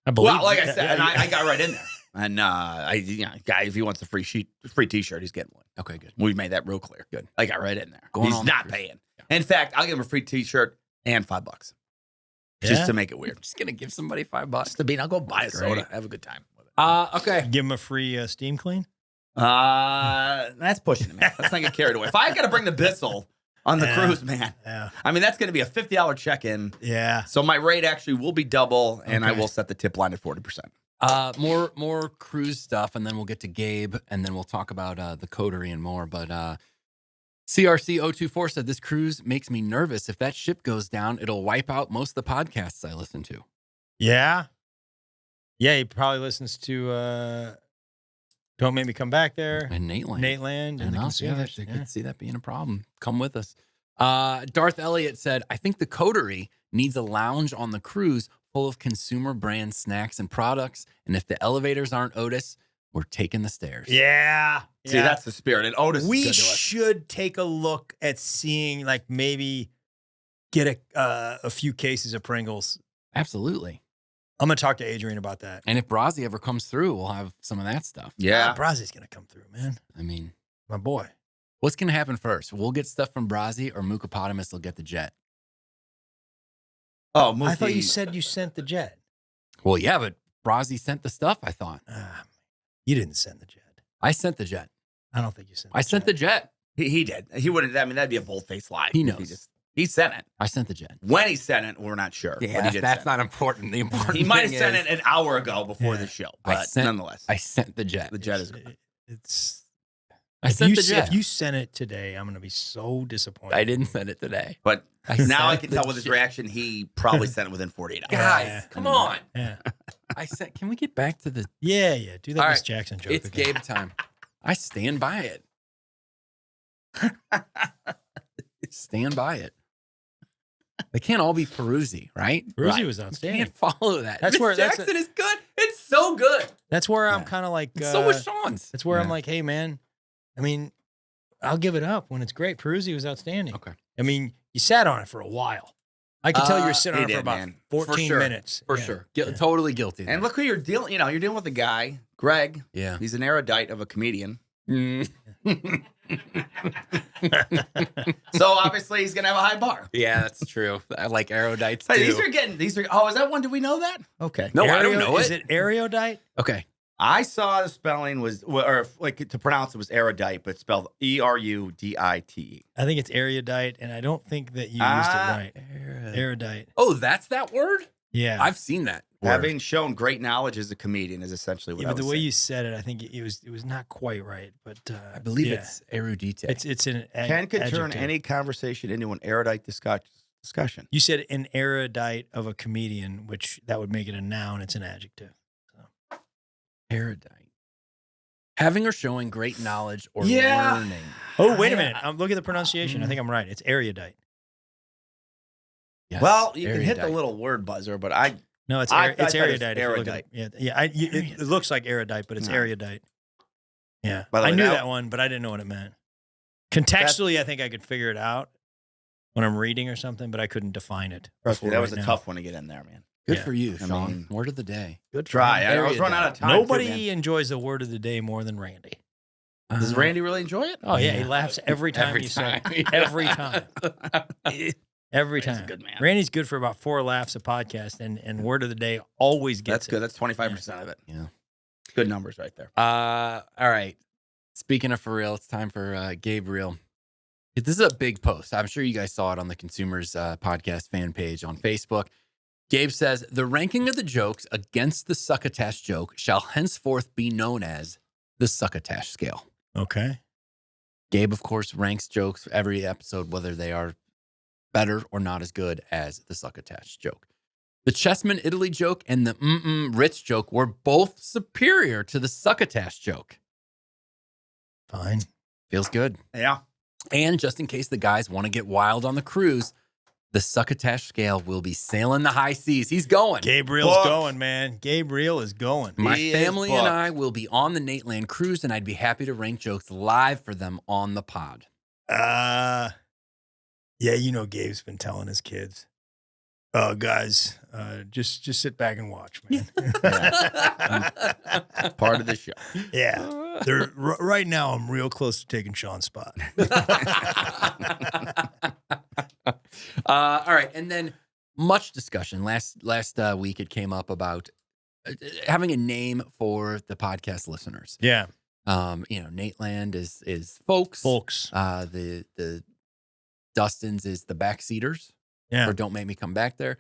I believe. Well, like I said, and I got right in there. And guy, if he wants a free T-shirt, he's getting one. Okay, good. We made that real clear. Good. I got right in there. Going He's on the not cruise. paying. In fact, I'll give him a free T-shirt and $5. just to make it weird. Just gonna give somebody $5. Just to be, I'll go buy a Great. soda, have a good time with it. Okay. Give him a free steam clean. That's pushing it, man. Let's not get carried away. If I got to bring the Bissell on the cruise, man, I mean, that's going to be a $50 check-in. Yeah. So my rate actually will be double, and I will set the tip line at 40%. More cruise stuff, and then we'll get to Gabe, and then we'll talk about the coterie and more. But CRC024 said, this cruise makes me nervous. If that ship goes down, it'll wipe out most of the podcasts I listen to. Yeah. Yeah, he probably listens to Don't Make Me Come Back There. And Nateland. Nateland and the Consumers. I could see that being a problem. Come with us. Darth Elliott said, I think the coterie needs a lounge on the cruise full of consumer brand snacks and products. And if the elevators aren't Otis, we're taking the stairs. Yeah. See, that's the spirit. And Otis we is good to us. should take a look at seeing, like, maybe get a few cases of Pringles. Absolutely. I'm going to talk to Adrian about that. And if Brazzi ever comes through, we'll have some of that stuff. Yeah. Brazzi's going to come through, man. I mean, My boy. what's going to happen first? We'll get stuff from Brazzi, or Mukopotamus will get the jet. Oh, Mookie. I thought you said you sent the jet. Well, yeah, but Brazzi sent the stuff, I thought. You didn't send the jet. I sent the jet. I don't think you sent I sent the jet. He did. He wouldn't. I mean, that'd be a bold-faced lie. He knows. He sent it. I sent the jet. When he sent it, we're not sure. Yeah, but he that's did not important. The important He might have thing sent is it an hour ago before the show, but nonetheless. I sent the jet. The jet is gone. I sent the jet. If you sent it today, I'm going to be so disappointed. I didn't send it today. But I now I sent can the tell with his jet. reaction, he probably sent it within 48 hours. Guys, Yeah. come on. Yeah. I said, can we get back to the... Yeah. Do that All Miss right. Jackson joke It's again. Gabe time. I stand by it. Stand by it. They can't all be Peruzzi, right? Peruzzi was You outstanding. can't follow that. That's Miss where- that's Jackson is good. It's so good. That's where I'm Yeah. kind of like. So was Sean's. That's where I'm Yeah. like, hey, man, I mean, I'll give it up when it's great. Peruzzi was outstanding. Okay. I mean, you sat on it for a while. I could tell you were sitting he on it for did, about man. 14 sure. minutes. For Yeah. sure. Yeah. Totally guilty. And look who you're dealing. You're dealing with a guy, Greg. Yeah. He's an erudite of a comedian. Mm. So obviously he's gonna have a high bar. Yeah, that's true. I like erudite Hey, too. these are. Oh, is that one? Do we know that? Okay. No, I don't know Is it. it erudite? Okay. I saw the spelling was, or like to pronounce it was erudite, but spelled Erudite. I think it's erudite, and I don't think that you used it right. Erudite. Oh, that's that word? Yeah. I've seen that word. Having shown great knowledge as a comedian is essentially what Yeah, I but the was way saying. you said it, I think it was not quite right. But I believe yeah. it's erudite. it's an Ken could turn adjective. any conversation into an erudite discussion. You said an erudite of a comedian, which that would make it a noun. It's an adjective. erudite. Having or showing great knowledge or Yeah. learning. Oh, wait a minute. Look at the pronunciation. I think I'm right. It's erudite. Yes, Well, you can hit the erudite. little word buzzer, but I No, it's I it's thought it was erudite. if you look at erudite. it. Yeah. It looks like erudite, but it's No. erudite. Yeah. By the I way, knew that- that one, but I didn't know what it meant. Contextually, I think I could figure it out when I'm reading or something, but I couldn't define it. trust me, that before was right a now. tough one to get in there, man. Good Yeah. for you, I Sean. mean- Word of the day. Good Try. I was Erudite. running out of time. too, Nobody man. enjoys the word of the day more than Randy. Does Randy really enjoy it? Oh yeah, he Yeah. laughs every time you say it. Every time. Every He's a time. good man. Randy's good for about 4 laughs a podcast, and word of the day always gets That's good. it. That's 25% of it. Yeah. Good numbers right there. All right. Speaking of for real, it's time for Gabriel. This is a big post. I'm sure you guys saw it on the Consumers Podcast fan page on Facebook. Gabe says, the ranking of the jokes against the succotash joke shall henceforth be known as the succotash scale. Okay. Gabe, of course, ranks jokes every episode, whether they are better or not as good as the succotash joke. The Chessman Italy joke and the Ritz joke were both superior to the succotash joke. Fine. Feels good. Yeah. And just in case the guys want to get wild on the cruise, the succotash scale will be sailing the high seas. He's going. Gabriel's Booked. going, man. Gabriel is going. My He is family and booked. I will be on the Nateland cruise, and I'd be happy to rank jokes live for them on the pod. Yeah, you know Gabe's been telling his kids, guys, just sit back and watch, man. Part of the show. Yeah. Right now, I'm real close to taking Sean's spot. All right. And then much discussion. Last week, it came up about having a name for the podcast listeners. Yeah. Nateland is folks. Folks. The Dustin's is the backseaters. Yeah. Or don't make me come back there.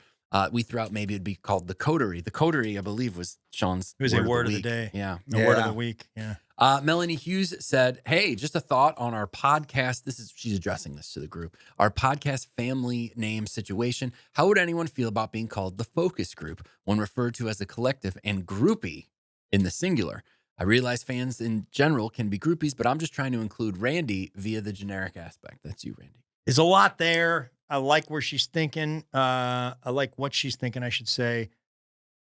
We threw out maybe it'd be called the coterie. The coterie, I believe, was Sean's. It was a word of the day. Yeah. A word of the week. Yeah. Melanie Hughes said, "Hey, just a thought on our podcast. She's addressing this to the group. Our podcast family name situation. How would anyone feel about being called the focus group when referred to as a collective and groupie in the singular? I realize fans in general can be groupies, but I'm just trying to include Randy via the generic aspect." That's you, Randy. There's a lot there. I like where she's thinking. I like what she's thinking, I should say.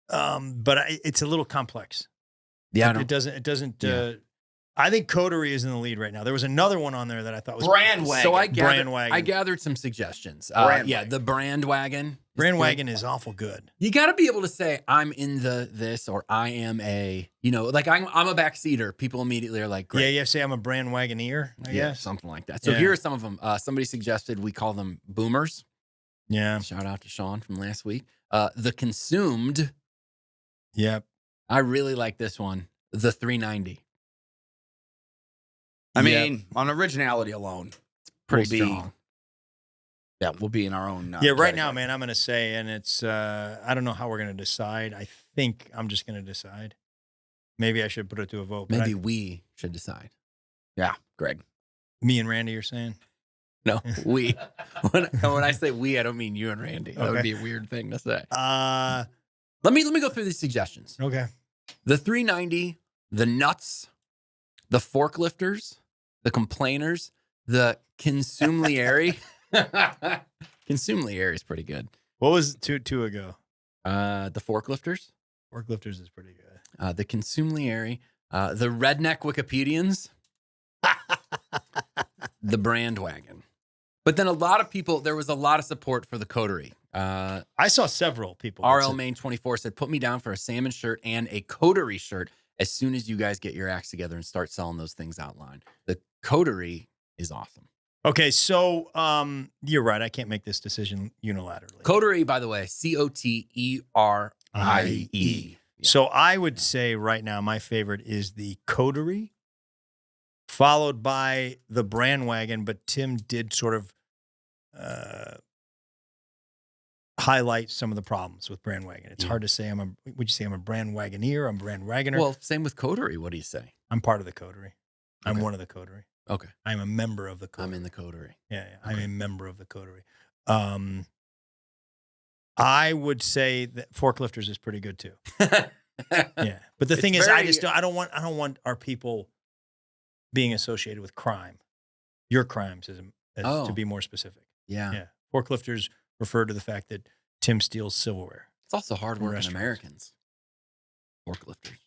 But it's a little complex. Yeah, it doesn't. I think coterie is in the lead right now. There was another one on there that I thought was Brandwagon. So Brandwagon. I gathered some suggestions. Brandwagon. The Brandwagon. Brandwagon is awful good. You got to be able to say I'm in this or I am a, like I'm a backseater. People immediately are like, great. Yeah, you have to say I'm a Brandwagoneer, I guess. Something like that. So here are some of them. Somebody suggested we call them boomers. Yeah. Shout out to Sean from last week. The consumed. Yep. I really like this one. The 390. I mean, on originality alone, it's Pretty strong. Yeah, we'll be in our own. Right category. now, man, I'm going to say, and it's, I don't know how we're going to decide. I think I'm just going to decide. Maybe I should put it to a vote. But Maybe we should decide. Yeah, Greg. me and Randy are saying. No, we. When I say we, I don't mean you and Randy. That would Okay. be a weird thing to say. Let me go through these suggestions. Okay. The 390, the nuts, the forklifters, the complainers, the consumieri. Consumieri is pretty good. What was two ago? The forklifters. Forklifters is pretty good. The consumieri, the redneck Wikipedians, the Brandwagon. But then there was a lot of support for the coterie. I saw several people. RL Main 24 said, put me down for a salmon shirt and a coterie shirt as soon as you guys get your acts together and start selling those things outline. The coterie is awesome. Okay, so you're right. I can't make this decision unilaterally. Coterie, by the way, Coterie. Yeah. So I would say right now my favorite is the coterie, followed by the Brandwagon. But Tim did sort of highlight some of the problems with Brandwagon. It's hard to say would you say I'm a Brandwagoneer? I'm a Brandwagoner. Well, same with coterie. What do you say? I'm part of the coterie. I'm Okay. one of the coterie. Okay. I'm a member of the coterie. I'm in the coterie. Yeah. I'm a member of the coterie. I would say that forklifters is pretty good too. Yeah. But the thing is, I don't want our people being associated with crime. Your crimes to be more specific. Yeah. Yeah. Forklifters refer to the fact that Tim steals silverware. It's also hardworking restaurants. Americans. Forklifters.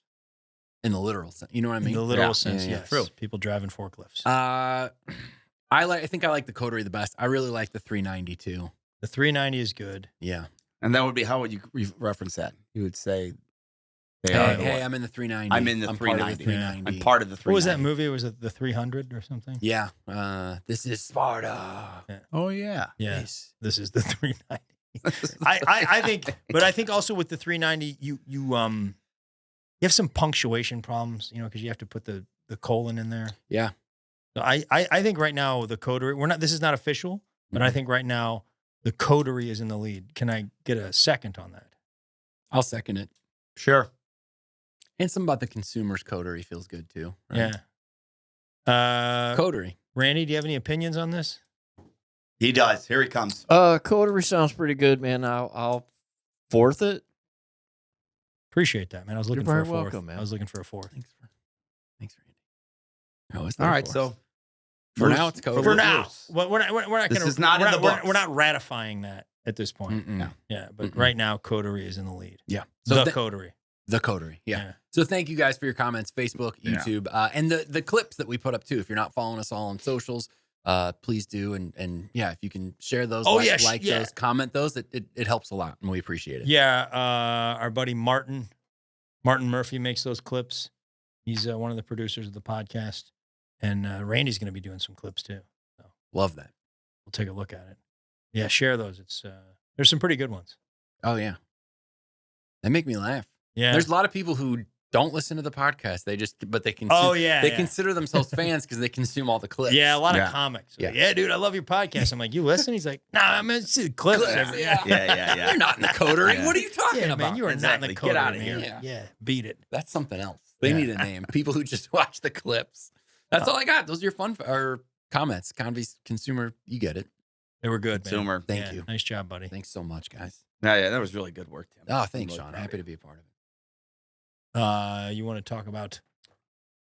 In the literal sense. You know what I mean? In the literal sense, yeah. yes. True. People driving forklifts. I think I like the coterie the best. I really like the 390 too. The 390 is good. Yeah. And that would be, how would you reference that? You would say, Hey, I'm in the 390. I'm in the I'm 390. Part of the 390. I'm part of the 390. What was that movie? Was it the 300 or something? Yeah. This is Sparta. Oh, yeah. Yeah. Yes. This is the 390. I think, but I think also with the 390, you have some punctuation problems, because you have to put the colon in there. Yeah. So I think right now the coterie, this is not official, but I think right now the coterie is in the lead. Can I get a second on that? I'll second it. Sure. And something about the consumer's coterie feels good too. Right? Yeah. Coterie. Randy, do you have any opinions on this? He does. Here he comes. Coterie sounds pretty good, man. I'll fourth it. Appreciate that, man. I was looking You're for a very fourth. welcome, man. I was looking for a fourth. Thanks, Randy. All right, so for now it's coterie. For now, we're not This gonna, is not we're in the books. We're not ratifying that at this point. Mm-mm. Yeah, but Mm-mm. right now coterie is in the lead. Yeah. So So the coterie. The coterie. Yeah. So thank you guys for your comments, Facebook, YouTube, and the clips that we put up too. If you're not following us all on socials, please do. And yeah, if you can share those, like those, comment those, it helps a lot and we appreciate it. Yeah. Our buddy Martin Murphy makes those clips. He's one of the producers of the podcast. And Randy's going to be doing some clips too. So Love that. we'll take a look at it. Yeah, share those. It's There's some pretty good ones. Oh yeah, they make me laugh. Yeah. There's a lot of people who don't listen to the podcast. But they consider. Oh, yeah. They consider themselves fans because they consume all the clips. Yeah, a lot Yeah. of comics. Yeah. Yeah, dude, I love your podcast. I'm like, you listen? He's like, nah, I'm going to see the clips. Clips, yeah. Yeah. You're not in the coterie. Yeah. What are you talking Yeah, about? man, you are not in the Exactly. code. Get outta here. here. Yeah, beat it. That's something else. They Yeah. need a name. People who just watch the clips. That's all I got. Those are your fun or comments. Convies, consumer, you get it. They were good, man. Consumer. Thank Yeah, you. Nice job, buddy. Thanks so much, guys. Yeah, that was really good work, Tim. Oh, thanks, I'm Sean. really proud Happy of to be a part of it. You want to talk about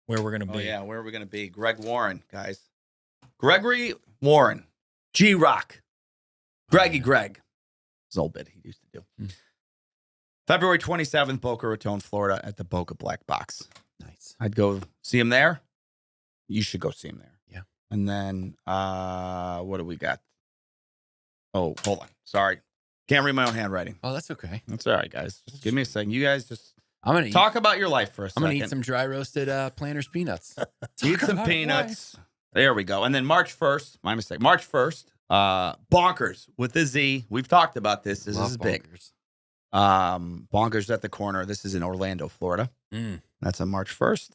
where we're going to be? Oh, yeah. Where are we going to be? Greg Warren, guys. Gregory Warren. G-Rock. Greggy Greg. His old bit he used to do. February 27th, Boca Raton, Florida, at the Boca Black Box. Nice. I'd go see him there. You should go see him there. Yeah. And then, what do we got? Oh, hold on. Sorry. Can't read my own handwriting. Oh, that's okay. That's all right, guys. Just give me a second. You guys just I'm gonna talk about your life for a I'm second. gonna eat some dry roasted Planters peanuts. Eat Talk some about peanuts. There we go. And then March 1st, my mistake. March 1st, Bonkers with the Z. We've talked about this. This Love is big. bonkers. Bonkers at the corner. This is in Orlando, Florida. Mm. That's on March 1st.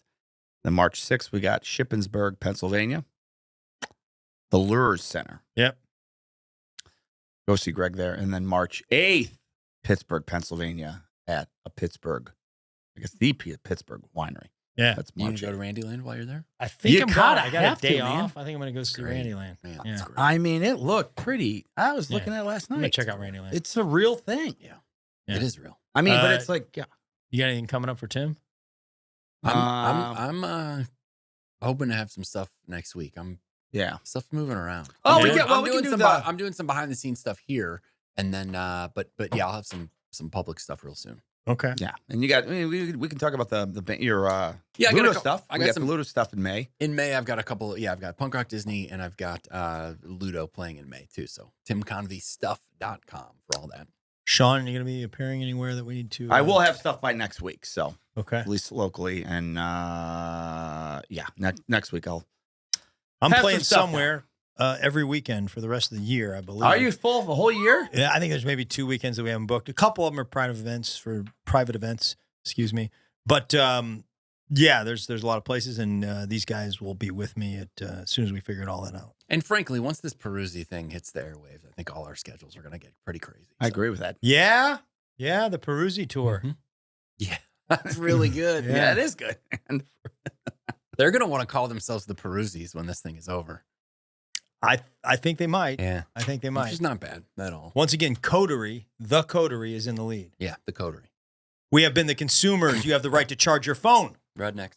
Then March 6th, we got Shippensburg, Pennsylvania. The Lures Center. Yep. Go see Greg there. And then March 8th, Pittsburgh, Pennsylvania at a Pittsburgh, I guess the Pittsburgh winery. Yeah. That's You gonna March go to 8th. Randyland while you're there? I think You I'm gotta going. I got have a day to, man. off. I think I'm going to go see Great. Randyland. Man, Yeah. that's great. I mean, it looked pretty. I was Yeah. looking at it last I'm night. going to check out Randyland. It's a real thing. Yeah. Yeah. It is real. I mean, but Uh, it's like, yeah. You got anything coming up for Tim? I'm hoping to have some stuff next week. Yeah. Stuff moving around. Oh, I'm we doing- get- well, I'm we doing can do some. the- I'm doing some behind the scenes stuff here, and then but yeah, I'll have some public stuff real soon. Okay. Yeah. And you got, I mean, we can talk about your Yeah, I got Ludo a cou- stuff. I We got got some- the Ludo stuff in May. In May, I've got a couple. Yeah, I've got Punk Rock Disney, and I've got Ludo playing in May too. So TimConveyStuff.com for all that. Sean, are you going to be appearing anywhere that we need to? I will have stuff by next week. So Okay. at least locally. And next week I'm have playing some stuff somewhere every weekend for the rest of the year, I believe. Are you full for the whole year? Yeah, I think there's maybe 2 weekends that we haven't booked. A couple of them are private events. Excuse me. But yeah, there's a lot of places, and these guys will be with me as soon as we figure all that out. And frankly, once this Peruzzi thing hits the airwaves, I think all our schedules are going to get pretty crazy. I So- agree with that. Yeah, the Peruzzi tour. Mhm. Yeah, that's really good. Yeah. Yeah, it is good. And They're going to want to call themselves the Peruzzis when this thing is over. I think they might. Yeah, I think they which might. is not bad at all. Once again, the coterie is in the lead. Yeah, the coterie. We have been the consumers. You have the right to charge your phone. Rednecks.